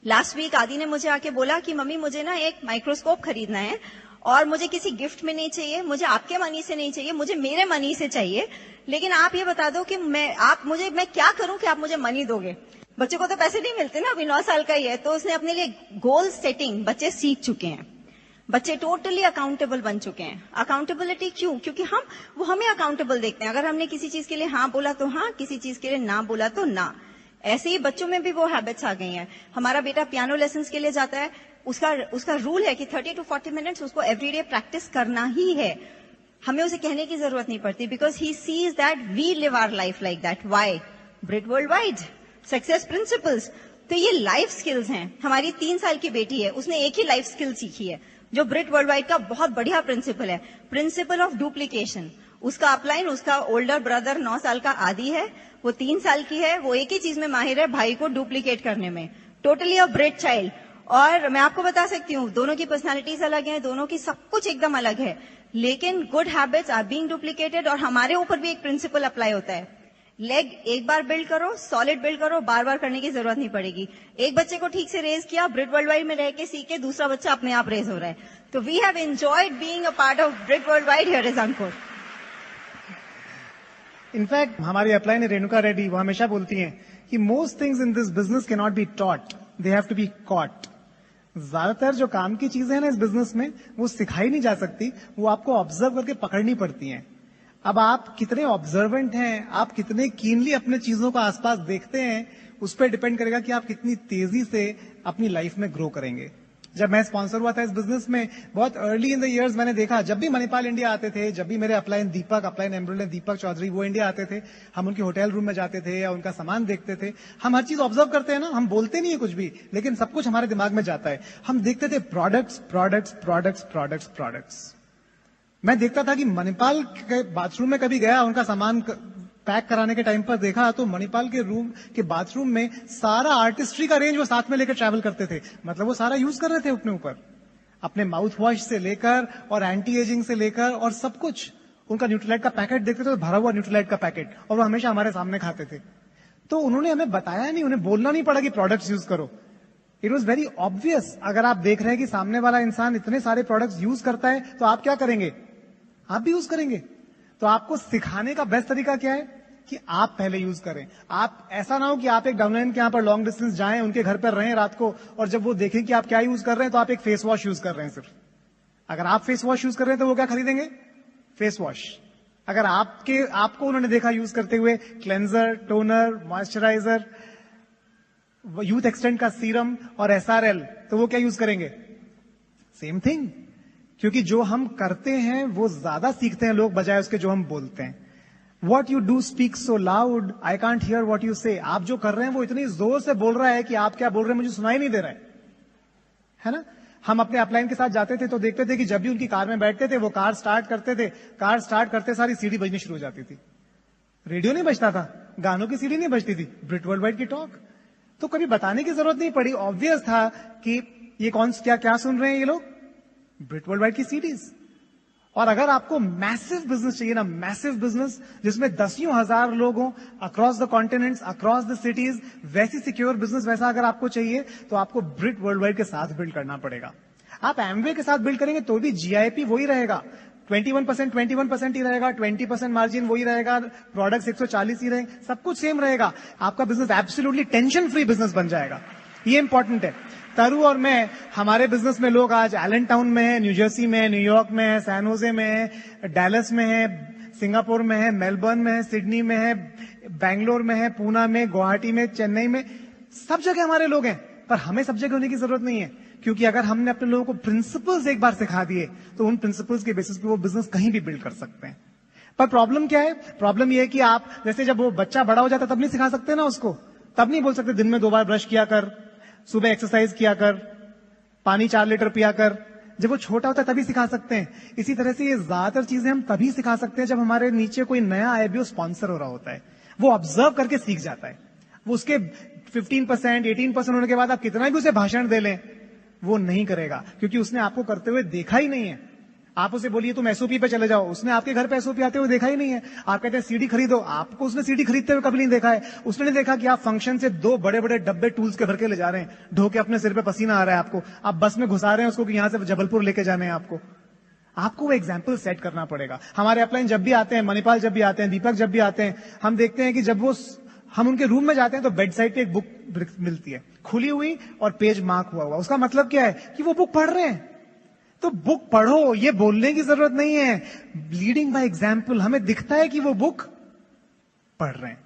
लास्ट वीक आदि ने मुझे आके बोला कि मम्मी मुझे ना एक माइक्रोस्कोप खरीदना है, और मुझे किसी गिफ्ट में नहीं चाहिए, मुझे आपके मनी से नहीं चाहिए, मुझे मेरे मनी से चाहिए, लेकिन आप ये बता दो कि मैं क्या करूं कि आप मुझे मनी दोगे। बच्चे को तो पैसे नहीं मिलते ना, अभी 9 साल का ही है। तो उसने अपने लिए गोल सेटिंग, बच्चे सीख चुके हैं, बच्चे टोटली अकाउंटेबल बन चुके हैं। अकाउंटेबिलिटी क्यों? क्योंकि वो हमें अकाउंटेबल देखते हैं। अगर हमने किसी चीज के लिए हाँ बोला तो हाँ, किसी चीज के लिए ना बोला तो ना। ऐसे ही बच्चों में भी वो हैबिट्स आ गई हैं। हमारा बेटा पियानो लेसन्स के लिए जाता है, उसका रूल है कि 30 to 40 मिनट्स उसको एवरीडे प्रैक्टिस करना ही है। हमें उसे कहने की जरूरत नहीं पड़ती, because he sees that we live our life like that. Why? Britt world wide success principles. तो ये लाइफ स्किल्स हैं। हमारी 3 साल की बेटी है, उसने एक ही लाइफ स्किल सीखी है, जो ब्रिट वर्ल्ड वाइड का बहुत बढ़िया प्रिंसिपल है, प्रिंसिपल ऑफ डुप्लीकेशन। उसका अपलाइन, उसका ओल्डर ब्रदर 9 साल का आदि है, वो 3 साल की है, वो एक ही चीज में माहिर है, भाई को डुप्लीकेट करने में। Totally a Britt child. और मैं आपको बता सकती हूँ, दोनों की पर्सनालिटीज अलग हैं, दोनों की सब कुछ एकदम अलग है, लेकिन good habits are being duplicated. और हमारे ऊपर भी एक प्रिंसिपल अप्लाई होता है, लेग एक बार बिल्ड करो, सॉलिड बिल्ड करो, बार बार करने की जरूरत नहीं पड़ेगी। एक बच्चे को ठीक से रेज किया, ब्रिट वर्ल्ड वाइड में रह के सीखे, दूसरा बच्चा अपने आप रेज हो रहा है। तो we have enjoyed being a part of Britt world wide. Here is Ankur. In fact हमारी अपलाइन रेणुका रेड्डी, वो हमेशा बोलती हैं कि most things in this business can not be taught, they have to be caught. ज्यादातर जो काम की चीजें हैं ना इस बिजनेस में, वो सिखाई नहीं जा सकती, वो आपको ऑब्जर्व करके पकड़नी पड़ती हैं। अब आप कितने ऑब्जर्वेंट हैं, आप कितने कीनली अपने चीजों को आसपास देखते हैं, उस पर डिपेंड करेगा कि आप कितनी तेजी से अपनी लाइफ में ग्रो करेंगे। जब मैं स्पॉन्सर हुआ था इस बिजनेस में, बहुत अर्ली इन द इयर्स मैंने देखा, जब भी मणिपाल इंडिया आते थे, जब भी मेरे अपलाइन एम्ब्रोल दीपक चौधरी वो इंडिया आते थे, हम उनके होटल रूम में जाते थे या उनका सामान देखते थे। हम हर चीज ऑब्जर्व करते हैं ना, हम बोलते नहीं है कुछ भी, लेकिन सब कुछ हमारे दिमाग में जाता है। हम देखते थे products products products products products. मैं देखता था कि मणिपाल के बाथरूम में कभी गया, उनका सामान पैक कराने के टाइम पर देखा तो मणिपाल के रूम के बाथरूम में सारा आर्टिस्ट्री का रेंज वो साथ में लेकर ट्रैवल करते थे। मतलब वो सारा यूज कर रहे थे अपने ऊपर, अपने माउथ वॉश से लेकर और एंटी एजिंग से लेकर और सब कुछ। उनका न्यूट्रीलाइट का पैकेट देखते थे तो भरा हुआ न्यूट्रीलाइट का पैकेट, और वो हमेशा हमारे सामने खाते थे। तो उन्होंने हमें बताया नहीं, उन्हें बोलना नहीं पड़ा कि प्रोडक्ट्स यूज करो। It was very obvious. अगर आप देख रहे हैं कि सामने वाला इंसान इतने सारे प्रोडक्ट्स यूज करता है तो आप क्या करेंगे? आप भी यूज करेंगे। तो आपको सिखाने का बेस्ट तरीका क्या है कि आप पहले यूज करें। आप ऐसा ना हो कि आप एक डाउनलाइन के यहां पर लॉन्ग डिस्टेंस जाएं, उनके घर पर रहें रात को, और जब वो देखें कि आप क्या यूज कर रहे हैं तो आप एक फेस वॉश यूज कर रहे हैं सिर्फ। अगर आप फेस वॉश यूज कर रहे हैं तो वो क्या खरीदेंगे? Face wash. अगर आपको उन्होंने देखा यूज करते हुए cleanser, toner, moisturiser, youth extend का सीरम और SRL, तो वो क्या यूज करेंगे? Same thing. क्योंकि जो हम करते हैं वो ज्यादा सीखते हैं लोग बजाय उसके जो हम बोलते हैं। What you do speaks so loud, I can't hear what you say. आप जो कर रहे हैं वो इतनी जोर से बोल रहा है कि आप क्या बोल रहे हैं मुझे सुनाई नहीं दे रहा है ना? हम अपने अपलाइन के साथ जाते थे तो देखते थे कि जब भी उनकी कार में बैठते थे, वो कार स्टार्ट करते थे, कार स्टार्ट करते सारी सीडी बजनी शुरू हो जाती थी। रेडियो नहीं बजता था, गानों की सीडी नहीं बजती थी, ब्रिट वर्ल्ड वाइड की टॉक। तो कभी बताने की जरूरत नहीं पड़ी, ऑब्वियस था कि ये क्या सुन रहे हैं ये लोग? ब्रिट वर्ल्ड वाइड की सीडीज। और अगर आपको मैसिव बिजनेस चाहिए ना, मैसिव बिजनेस जिसमें दसियों हजार लोग हों across the continents, across the cities, वैसी सिक्योर बिजनेस वैसा अगर आपको चाहिए तो आपको ब्रिट वर्ल्ड वाइड के साथ बिल्ड करना पड़ेगा। आप एमवे के साथ बिल्ड करेंगे तो भी GIP वही रहेगा, 21% ही रहेगा, 20% मार्जिन वही रहेगा, प्रोडक्ट्स 140 ही रहेंगे, सब कुछ सेम रहेगा। आपका business absolutely tension free business बन जाएगा। ये इंपॉर्टेंट है। तरु और मैं, हमारे बिजनेस में लोग आज एलन टाउन में है, न्यूजर्सी में है, न्यूयॉर्क में है, सैन होजे में है, डैलस में है, सिंगापुर में है, मेलबर्न में है, सिडनी में है, बैंगलोर में है, पूना में, गुवाहाटी में, चेन्नई में, सब जगह हमारे लोग हैं। पर हमें सब जगह होने की जरूरत नहीं है, क्योंकि अगर हमने अपने लोगों को प्रिंसिपल्स एक बार सिखा दिए तो उन प्रिंसिपल्स के बेसिस पे वो बिजनेस कहीं भी बिल्ड कर सकते हैं। पर प्रॉब्लम क्या है? प्रॉब्लम ये है कि आप जैसे जब वो बच्चा बड़ा हो जाता तब नहीं सिखा सकते ना उसको, तब नहीं बोल सकते दिन में 2 बार ब्रश किया कर, सुबह एक्सरसाइज किया कर, पानी 4 लीटर पिया कर। जब वो छोटा होता है तभी सिखा सकते हैं। इसी तरह से ये ज्यादातर चीजें हम तभी सिखा सकते हैं जब हमारे नीचे कोई नया IBO स्पॉन्सर हो रहा होता है। वो ऑब्जर्व करके सीख जाता है। वो उसके 15%, 18% होने के बाद आप कितना भी उसे भाषण दे लें, वो नहीं करेगा, क्योंकि उसने आपको करते हुए देखा ही नहीं है। आप उसे बोलिए तुम SOP पे चले जाओ, उसने आपके घर पे SOP आते हुए देखा ही नहीं है। आप कहते हैं CD खरीदो, आपको उसने CD खरीदते हुए कभी नहीं देखा है। उसने नहीं देखा कि आप फंक्शन से 2 बड़े बड़े डब्बे टूल्स के भर के ले जा रहे हैं, ढो के अपने सिर पे पसीना आ रहा है आपको, आप बस में घुसा रहे हैं उसको कि यहां से जबलपुर लेके जाने हैं आपको वो एग्जाम्पल सेट करना पड़ेगा। हमारे अपलाइन जब भी आते हैं, मणिपाल जब भी आते हैं, दीपक जब भी आते हैं, हम देखते हैं कि जब हम उनके रूम में जाते हैं तो बेड साइड पे एक बुक मिलती है, खुली हुई और पेज मार्क हुआ। उसका मतलब क्या है कि वो बुक पढ़ रहे हैं। तो बुक पढ़ो, ये बोलने की जरूरत नहीं है, लीडिंग बाय एग्जाम्पल। हमें दिखता है कि वो बुक पढ़ रहे हैं।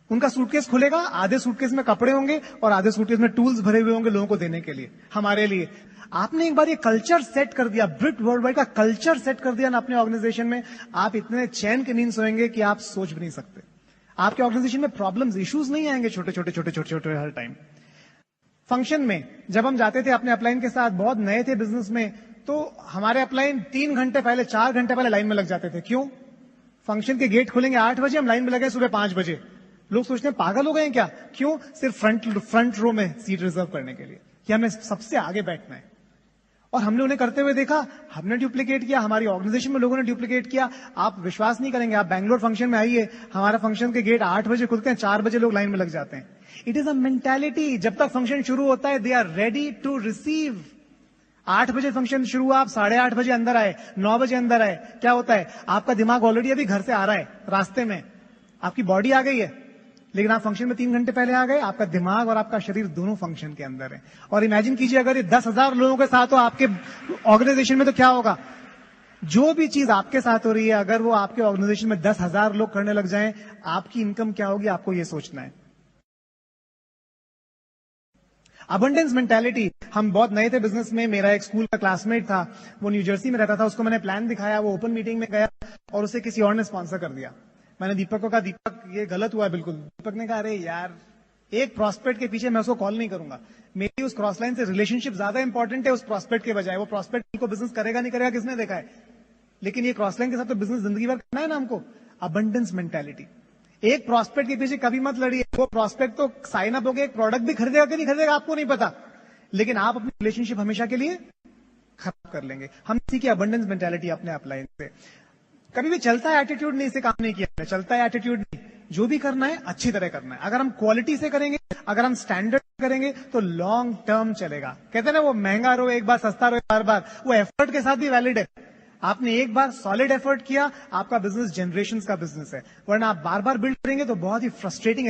उनका सूटकेस खुलेगा, आधे सूटकेस में कपड़े होंगे और आधे सूटकेस में टूल्स भरे हुए होंगे लोगों को देने के लिए, हमारे लिए। आपने एक बार ये कल्चर सेट कर दिया, ब्रिट वर्ल्ड वाइड का कल्चर सेट कर दिया ना अपने ऑर्गेनाइजेशन में, आप इतने चैन की नींद सोएंगे कि आप सोच भी नहीं सकते। आपके ऑर्गेनाइजेशन में प्रॉब्लम्स, इश्यूज नहीं आएंगे छोटे छोटे हर टाइम। फंक्शन में जब हम जाते थे अपने अपलाइन के साथ, बहुत नए थे बिजनेस में, तो हमारे अपलाइन 3 घंटे पहले, 4 घंटे पहले लाइन में लग जाते थे। क्यों? फंक्शन के गेट खुलेंगे 8 बजे, हम लाइन में लगे सुबह 5 बजे। लोग सोचते हैं पागल हो गए हैं क्या? क्यों? सिर्फ फ्रंट रो में सीट रिजर्व करने के लिए कि हमें सबसे आगे बैठना है। और हमने उन्हें करते हुए देखा, हमने डुप्लीकेट किया, हमारी ऑर्गेनाइजेशन में लोगों ने डुप्लीकेट किया। आप विश्वास नहीं करेंगे, आप बैंगलोर फंक्शन में आइए, हमारा फंक्शन के गेट 8 बजे खुलते हैं, 4 बजे लोग लाइन में लग जाते हैं। It is a mentality. जब तक फंक्शन शुरू होता है, they are ready to receive. 8 बजे फंक्शन शुरू हुआ, आप 8:30 बजे अंदर आए, 9 बजे अंदर आए, क्या होता है? आपका दिमाग ऑलरेडी अभी घर से आ रहा है, रास्ते में आपकी बॉडी आ गई है, लेकिन आप फंक्शन में 3 घंटे पहले आ गए, आपका दिमाग और आपका शरीर दोनों फंक्शन के अंदर है। और इमेजिन कीजिए अगर ये 10,000 लोगों के साथ हो आपके ऑर्गेनाइजेशन में, तो क्या होगा? जो भी चीज आपके साथ हो रही है, अगर वो आपके ऑर्गेनाइजेशन में 10,000 लोग करने लग जाएं, आपकी इनकम क्या होगी, आपको ये सोचना है। अबंडेंस मेंटालिटी, हम बहुत नए थे बिजनेस में। मेरा एक स्कूल का क्लासमेट था, वो न्यू जर्सी में रहता था, उसको मैंने प्लान दिखाया, वो ओपन मीटिंग में गया और उसे किसी और ने स्पॉन्सर कर दिया। मैंने दीपक को कहा, दीपक ये गलत हुआ है बिल्कुल। दीपक ने कहा, अरे यार, एक प्रॉस्पेक्ट के पीछे मैं उसको कॉल नहीं करूंगा, मेरी उस क्रॉस लाइन से रिलेशनशिप ज्यादा इंपॉर्टेंट है उस प्रॉस्पेक्ट के बजाय। वो प्रॉस्पेक्ट को बिजनेस करेगा नहीं करेगा किसने देखा है, लेकिन ये क्रॉस लाइन के साथ तो बिजनेस जिंदगी भर करना है ना हमको। अबंडेंस मेंटालिटी, एक प्रॉस्पेक्ट के पीछे कभी मत लड़िए। वो प्रॉस्पेक्ट तो साइन अप हो गया, एक प्रोडक्ट भी खरीदेगा कि नहीं खरीदेगा आपको नहीं पता, लेकिन आप अपनी रिलेशनशिप हमेशा के लिए खराब कर लेंगे। हम इसी की अबंडेंस मेंटालिटी अपने अपलाइन से। कभी भी चलता है एटीट्यूड नहीं से काम नहीं किया, चलता है एटीट्यूड नहीं। जो भी करना है अच्छी तरह करना है। अगर हम क्वालिटी से करेंगे, अगर हम स्टैंडर्ड करेंगे, तो लॉन्ग टर्म चलेगा। कहते हैं ना, वो महंगा रहो एक बार, सस्ता रहो बार बार, वो एफर्ट के साथ भी वैलिड है। आपने एक बार सॉलिड एफर्ट किया, आपका बिजनेस जनरेशंस का बिजनेस है, वरना आप बार बार बिल्ड करेंगे तो बहुत ही फ्रस्ट्रेटिंग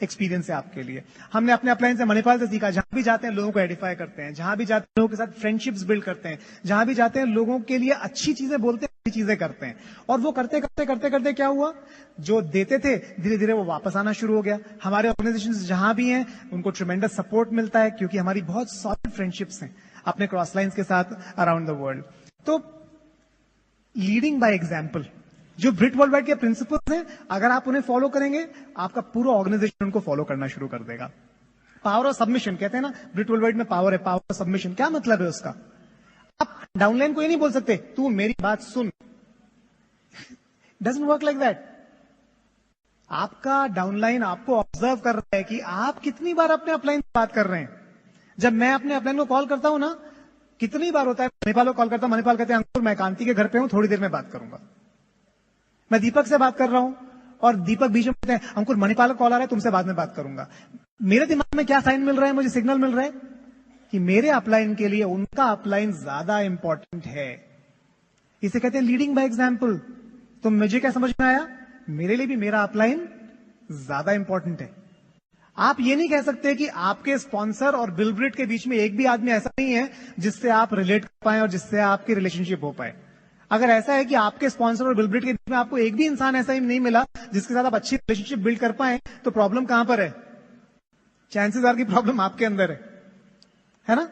एक्सपीरियंस है आपके लिए। हमने अपने अपलाइन से मणिपाल से सीखा, जहां भी जाते हैं लोगों को एडिफाई करते हैं, जहां भी जाते हैं लोगों के साथ फ्रेंडशिप्स बिल्ड करते हैं, जहां भी जाते हैं लोगों के लिए अच्छी चीजें बोलते हैं, अच्छी चीजें करते हैं। और वो करते करते करते करते क्या हुआ, जो देते थे धीरे धीरे वो वापस आना शुरू हो गया। हमारे ऑर्गेनाइजेशन जहां भी हैं उनको ट्रिमेंडस सपोर्ट मिलता है, क्योंकि हमारी बहुत सॉलिड फ्रेंडशिप्स हैं अपने क्रॉस लाइन्स के साथ अराउंड द वर्ल्ड। तो लीडिंग बाय एग्जाम्पल, जो ब्रिट वर्ल्ड वाइड के प्रिंसिपल्स हैं, अगर आप उन्हें फॉलो करेंगे, आपका पूरा ऑर्गेनाइजेशन उनको फॉलो करना शुरू कर देगा। पावर ऑफ सबमिशन, कहते हैं ना ब्रिट वर्ल्ड वाइड में पावर है, पावर ऑफ सबमिशन। क्या मतलब है उसका? आप डाउनलाइन को ये नहीं बोल सकते, तू मेरी बात सुन, डजंट वर्क लाइक दैट। आपका डाउनलाइन आपको ऑब्जर्व कर रहा है कि आप कितनी बार अपने अपलाइन से बात कर रहे हैं। जब मैं अपने अपलाइन को कॉल करता हूं ना, कितनी बार होता है, मणिपाल को कॉल करता हूं, मणिपाल कहते हैं अंकुर मैं कांति के घर पे हूं, थोड़ी देर में बात करूंगा। मैं दीपक से बात कर रहा हूं और दीपक बीच में कहते हैं अंकुर मणिपाल का कॉल आ रहा है, तुमसे बाद में बात करूंगा। मेरे दिमाग में क्या साइन मिल रहा है, मुझे सिग्नल मिल रहा है कि मेरे अपलाइन के लिए उनका अपलाइन ज्यादा इंपॉर्टेंट है। इसे कहते हैं लीडिंग बाय एग्जाम्पल। तो मुझे क्या समझ में आया, मेरे लिए भी मेरा अपलाइन ज्यादा इंपॉर्टेंट है। आप ये नहीं कह सकते कि आपके स्पॉन्सर और बिलब्रिट के बीच में एक भी आदमी ऐसा नहीं है जिससे आप रिलेट कर पाए और जिससे आपकी रिलेशनशिप हो पाए। अगर ऐसा है कि आपके स्पॉन्सर और बिलब्रिट के बीच में आपको एक भी इंसान ऐसा ही नहीं मिला जिसके साथ आप अच्छी रिलेशनशिप बिल्ड कर पाए, तो प्रॉब्लम कहां पर है? चांसेस आर की प्रॉब्लम आपके अंदर है ना।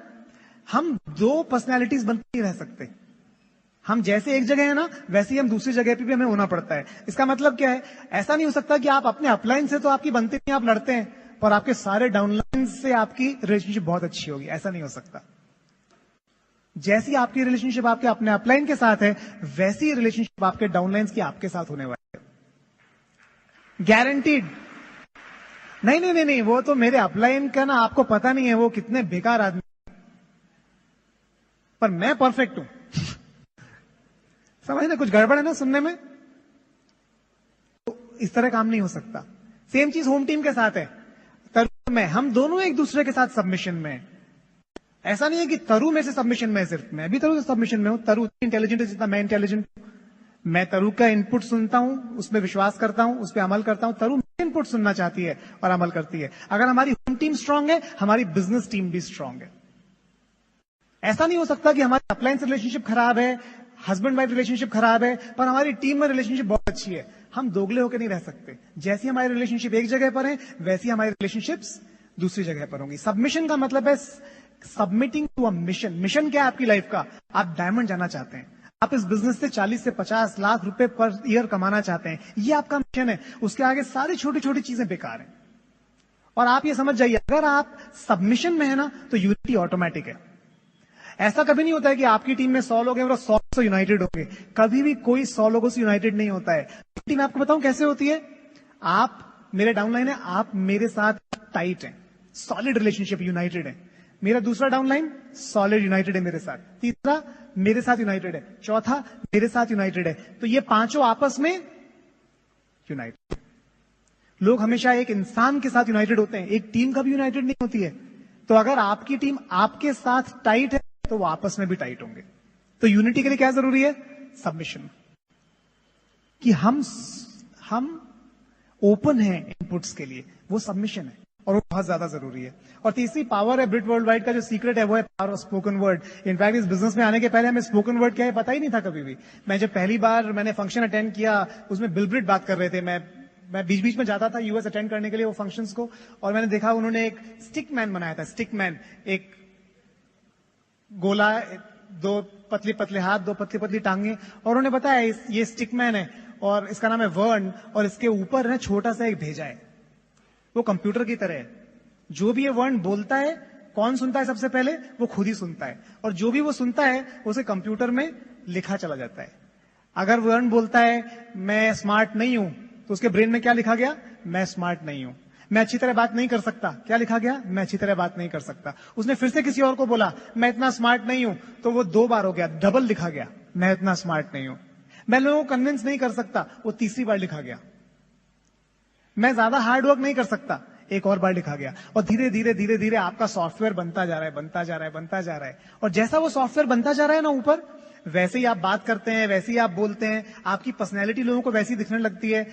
हम दो पर्सनैलिटीज बनते ही रह सकते। हम जैसे एक जगह है ना, वैसे ही हम दूसरी जगह पे भी हमें होना पड़ता है। इसका मतलब क्या है? ऐसा नहीं हो सकता कि आप अपने अपलाइन से तो आपकी बनती नहीं, आप लड़ते हैं, पर आपके सारे डाउनलाइन से आपकी रिलेशनशिप बहुत अच्छी होगी, ऐसा नहीं हो सकता। जैसी आपकी रिलेशनशिप आपके अपने अपलाइन के साथ है, वैसी रिलेशनशिप आपके डाउनलाइन की आपके साथ होने वाली है, गारंटीड। नहीं नहीं नहीं नहीं, वो तो मेरे अपलाइन का ना, आपको पता नहीं है वो कितने बेकार आदमी, पर मैं परफेक्ट हूं। समझ ना, कुछ गड़बड़ है ना सुनने में। तो इस तरह काम नहीं हो सकता। सेम चीज होम टीम के साथ है। तरु में हम दोनों एक दूसरे के साथ सबमिशन में हैं। ऐसा नहीं है कि तरु में से सबमिशन में है, सिर्फ मैं भी तरु से सबमिशन में हूं। तरु उतनी इंटेलिजेंट है जितना मैं इंटेलिजेंट हूं। मैं तरु का इनपुट सुनता हूं, उसमें विश्वास करता हूं, उस पर अमल करता हूं। तरु मेरा इनपुट सुनना चाहती है और अमल करती है। अगर हमारी होम टीम स्ट्रांग है, हमारी बिजनेस टीम भी स्ट्रांग है। ऐसा नहीं हो सकता कि हमारी अपलाइन से रिलेशनशिप खराब है, हस्बैंड वाइफ रिलेशनशिप खराब है, पर हमारी टीम में रिलेशनशिप बहुत अच्छी है। हम दोगले होकर नहीं रह सकते। जैसी हमारी रिलेशनशिप एक जगह पर है, वैसी हमारी रिलेशनशिप्स दूसरी जगह पर होंगी। सबमिशन का मतलब है submitting to a mission. Mission क्या है आपकी लाइफ का? आप डायमंड जाना चाहते हैं, आप इस बिजनेस से 40 से 50 लाख रुपए पर ईयर कमाना चाहते हैं, ये आपका मिशन है। उसके आगे सारी छोटी छोटी चीजें बेकार हैं। और आप ये समझ जाइए, अगर आप सबमिशन में है ना, तो यूनिटी ऑटोमेटिक है। ऐसा कभी नहीं होता है कि आपकी टीम में 100 लोग हैं और 100 से यूनाइटेड होंगे। कभी भी कोई 100 लोगों से यूनाइटेड नहीं होता है। टीम आपको बताऊं कैसे होती है? आप मेरे डाउनलाइन है, आप मेरे साथ टाइट हैं, सॉलिड रिलेशनशिप, यूनाइटेड है। मेरा दूसरा डाउनलाइन सॉलिड यूनाइटेड है मेरे साथ, तीसरा मेरे साथ यूनाइटेड है, चौथा मेरे साथ यूनाइटेड है। तो ये पांचों आपस में यूनाइटेड। लोग हमेशा एक इंसान के साथ यूनाइटेड होते हैं, एक टीम कभी यूनाइटेड नहीं होती है। तो अगर आपकी टीम आपके साथ टाइट है, तो वो आपस में भी टाइट होंगे। तो यूनिटी के लिए क्या जरूरी है? सबमिशन। कि हम ओपन है इनपुट्स के लिए, वो सबमिशन है और वो बहुत ज्यादा जरूरी है। और तीसरी पावर है ब्रिट वर्ल्ड वाइड का जो सीक्रेट है वो है power of spoken word. In fact इस बिजनेस में आने के पहले हमें स्पोकन वर्ड क्या है पता ही नहीं था कभी भी। मैं जब पहली बार मैंने फंक्शन अटेंड किया उसमें बिल ब्रिट बात कर रहे थे, मैं बीच बीच में जाता था यूएस अटेंड करने के लिए वो फंक्शंस को, और मैंने देखा उन्होंने एक स्टिक मैन बनाया था। स्टिक मैन एक गोला, दो पतले पतले हाथ, दो पतली पतली टांगे, और उन्होंने बताया ये स्टिक मैन है और इसका नाम है वर्ण, और इसके ऊपर है छोटा सा एक भेजा है। वो कंप्यूटर की तरह है, जो भी ये वर्ण बोलता है कौन सुनता है सबसे पहले, वो खुद ही सुनता है, और जो भी वो सुनता है उसे कंप्यूटर में लिखा चला जाता है। अगर वर्ण बोलता है मैं स्मार्ट नहीं हूं तो उसके ब्रेन में क्या लिखा गया, मैं स्मार्ट नहीं हूं। मैं अच्छी तरह बात नहीं कर सकता, क्या लिखा गया, मैं अच्छी तरह बात नहीं कर सकता। उसने फिर से किसी और को बोला मैं इतना स्मार्ट नहीं हूं, तो वो 2 बार हो गया, डबल लिखा गया, मैं इतना स्मार्ट नहीं हूं। मैं लोगों को कन्विंस नहीं कर सकता, वो तीसरी बार लिखा गया। मैं ज्यादा हार्ड वर्क नहीं कर सकता, एक और बार लिखा गया। और धीरे धीरे धीरे धीरे आपका सॉफ्टवेयर बनता जा रहा है, बनता जा रहा है, बनता जा रहा है। और जैसा वो सॉफ्टवेयर बनता जा रहा है ना ऊपर, वैसे ही आप बात करते हैं, वैसे ही आप बोलते हैं, आपकी पर्सनैलिटी लोगों को वैसी दिखने लगती है,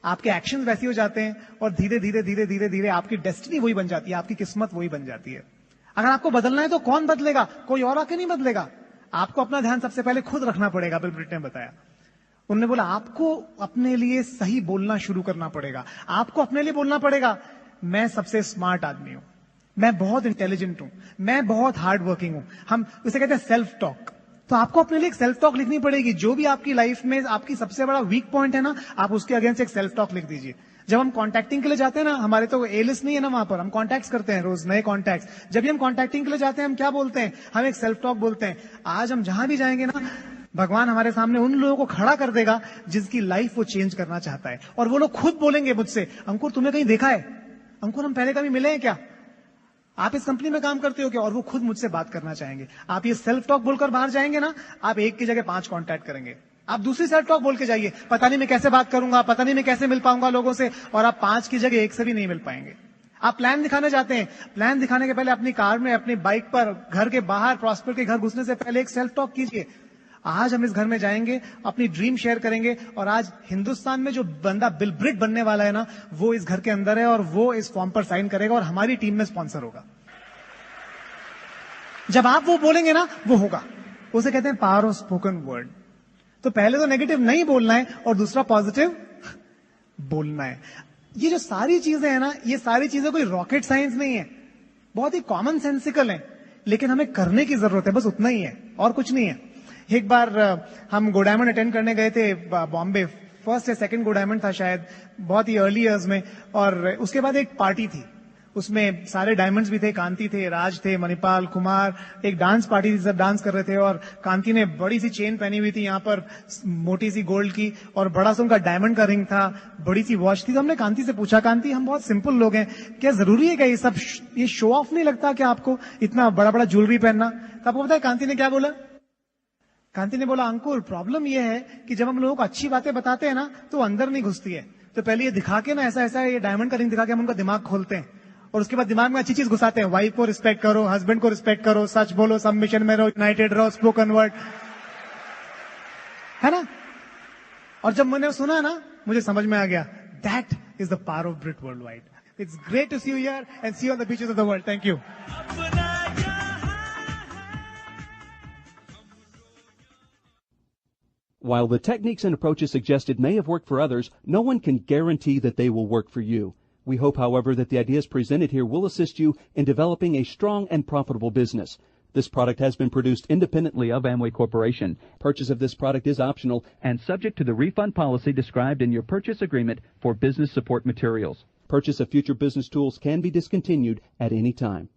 आपके एक्शंस वैसे हो जाते हैं, और धीरे धीरे धीरे धीरे धीरे आपकी डेस्टिनी वही बन जाती है, आपकी किस्मत वही बन जाती है। अगर आपको बदलना है तो कौन बदलेगा, कोई और आके नहीं बदलेगा। आपको अपना ध्यान सबसे पहले खुद रखना पड़ेगा। बिल ब्रिट ने बताया, उन्होंने बोला आपको अपने लिए सही बोलना शुरू करना पड़ेगा। आपको अपने लिए बोलना पड़ेगा मैं सबसे स्मार्ट आदमी हूं, मैं बहुत इंटेलिजेंट हूं, मैं बहुत हार्ड वर्किंग हूं। हम उसे कहते हैं सेल्फ टॉक। तो आपको अपने लिए एक सेल्फ टॉक लिखनी पड़ेगी। जो भी आपकी लाइफ में आपकी सबसे बड़ा वीक पॉइंट है ना, आप उसके अगेंस्ट एक सेल्फ टॉक लिख दीजिए। जब हम कॉन्टैक्टिंग के लिए जाते हैं ना, हमारे तो ए लिस्ट नहीं है ना, वहां पर हम कॉन्टैक्ट्स करते हैं रोज, नए कॉन्टैक्ट्स। जब भी हम कॉन्टैक्टिंग के लिए जाते हैं हम क्या बोलते हैं, हम एक सेल्फ टॉक बोलते हैं। आज हम जहां भी जाएंगे ना, भगवान हमारे सामने उन लोगों को खड़ा कर देगा जिसकी लाइफ वो चेंज करना चाहता है, और वो लोग खुद बोलेंगे मुझसे अंकुर तुम्हें कहीं देखा है, अंकुर हम पहले कभी मिले हैं क्या, आप इस कंपनी में काम करते हो क्या, और वो खुद मुझसे बात करना चाहेंगे। आप ये सेल्फ टॉक बोलकर बाहर जाएंगे ना, आप 1 की जगह 5 कांटेक्ट करेंगे। आप दूसरी सेल्फ टॉक बोल के जाइए, पता नहीं मैं कैसे बात करूंगा, पता नहीं मैं कैसे मिल पाऊंगा लोगों से, और आप 5 की जगह 1 से भी नहीं मिल पाएंगे। आप प्लान दिखाने जाते हैं, प्लान दिखाने के पहले अपनी कार में, अपनी बाइक पर, घर के बाहर, प्रॉस्पर के घर घुसने से पहले एक सेल्फ टॉक कीजिए। आज हम इस घर में जाएंगे, अपनी ड्रीम शेयर करेंगे, और आज हिंदुस्तान में जो बंदा बिल ब्रिट बनने वाला है ना, वो इस घर के अंदर है, और वो इस फॉर्म पर साइन करेगा और हमारी टीम में स्पॉन्सर होगा। जब आप वो बोलेंगे ना, वो होगा। उसे कहते हैं पावर ऑफ स्पोकन वर्ड। तो पहले तो नेगेटिव नहीं बोलना है, और दूसरा पॉजिटिव बोलना है। ये जो सारी चीजें हैं ना, ये सारी चीजें कोई रॉकेट साइंस नहीं है, बहुत ही कॉमन सेंसिकल है, लेकिन हमें करने की जरूरत है, बस उतना ही है, और कुछ नहीं है। एक बार हम गो डायमंड अटेंड करने गए थे बॉम्बे, फर्स्ट या सेकंड गो डायमंड था शायद, बहुत ही अर्ली ईयर्स में, और उसके बाद एक पार्टी थी, उसमें सारे डायमंड्स भी थे, कांति थे, राज थे, मणिपाल, कुमार, एक डांस पार्टी थी, सब डांस कर रहे थे, और कांति ने बड़ी सी चेन पहनी हुई थी यहाँ पर, मोटी सी गोल्ड की, और बड़ा सा उनका डायमंड का रिंग था, बड़ी सी वॉच थी। तो हमने कांति से पूछा, कांति हम बहुत सिंपल लोग हैं, क्या जरूरी है क्या ये सब, ये शो ऑफ नहीं लगता क्या आपको इतना बड़ा बड़ा ज्वेलरी पहनना? तो आपको पता है कांति ने क्या बोला? कांति ने बोला अंकुर प्रॉब्लम यह है कि जब हम लोगों को अच्छी बातें बताते हैं ना, तो अंदर नहीं घुसती है। तो पहले ये दिखा के ना, ऐसा ऐसा ये डायमंड का रिंग दिखा के हम उनका दिमाग खोलते हैं, और उसके बाद दिमाग में अच्छी चीज घुसाते हैं, वाइफ को रिस्पेक्ट करो, हस्बैंड को रिस्पेक्ट करो, सच बोलो, सबमिशन में रहो, यूनाइटेड रहो, स्पोकन वर्ड, है ना। और जब मैंने सुना ना, मुझे समझ में आ गया, that is the power of Britt world wide. It's great to see you here and see you on the beaches of the world. Thank you. While the techniques and approaches suggested may have worked for others, no one can guarantee that they will work for you. We hope, however, that the ideas presented here will assist you in developing a strong and profitable business. This product has been produced independently of Amway Corporation. Purchase of this product is optional and subject to the refund policy described in your purchase agreement for business support materials. Purchase of future business tools can be discontinued at any time.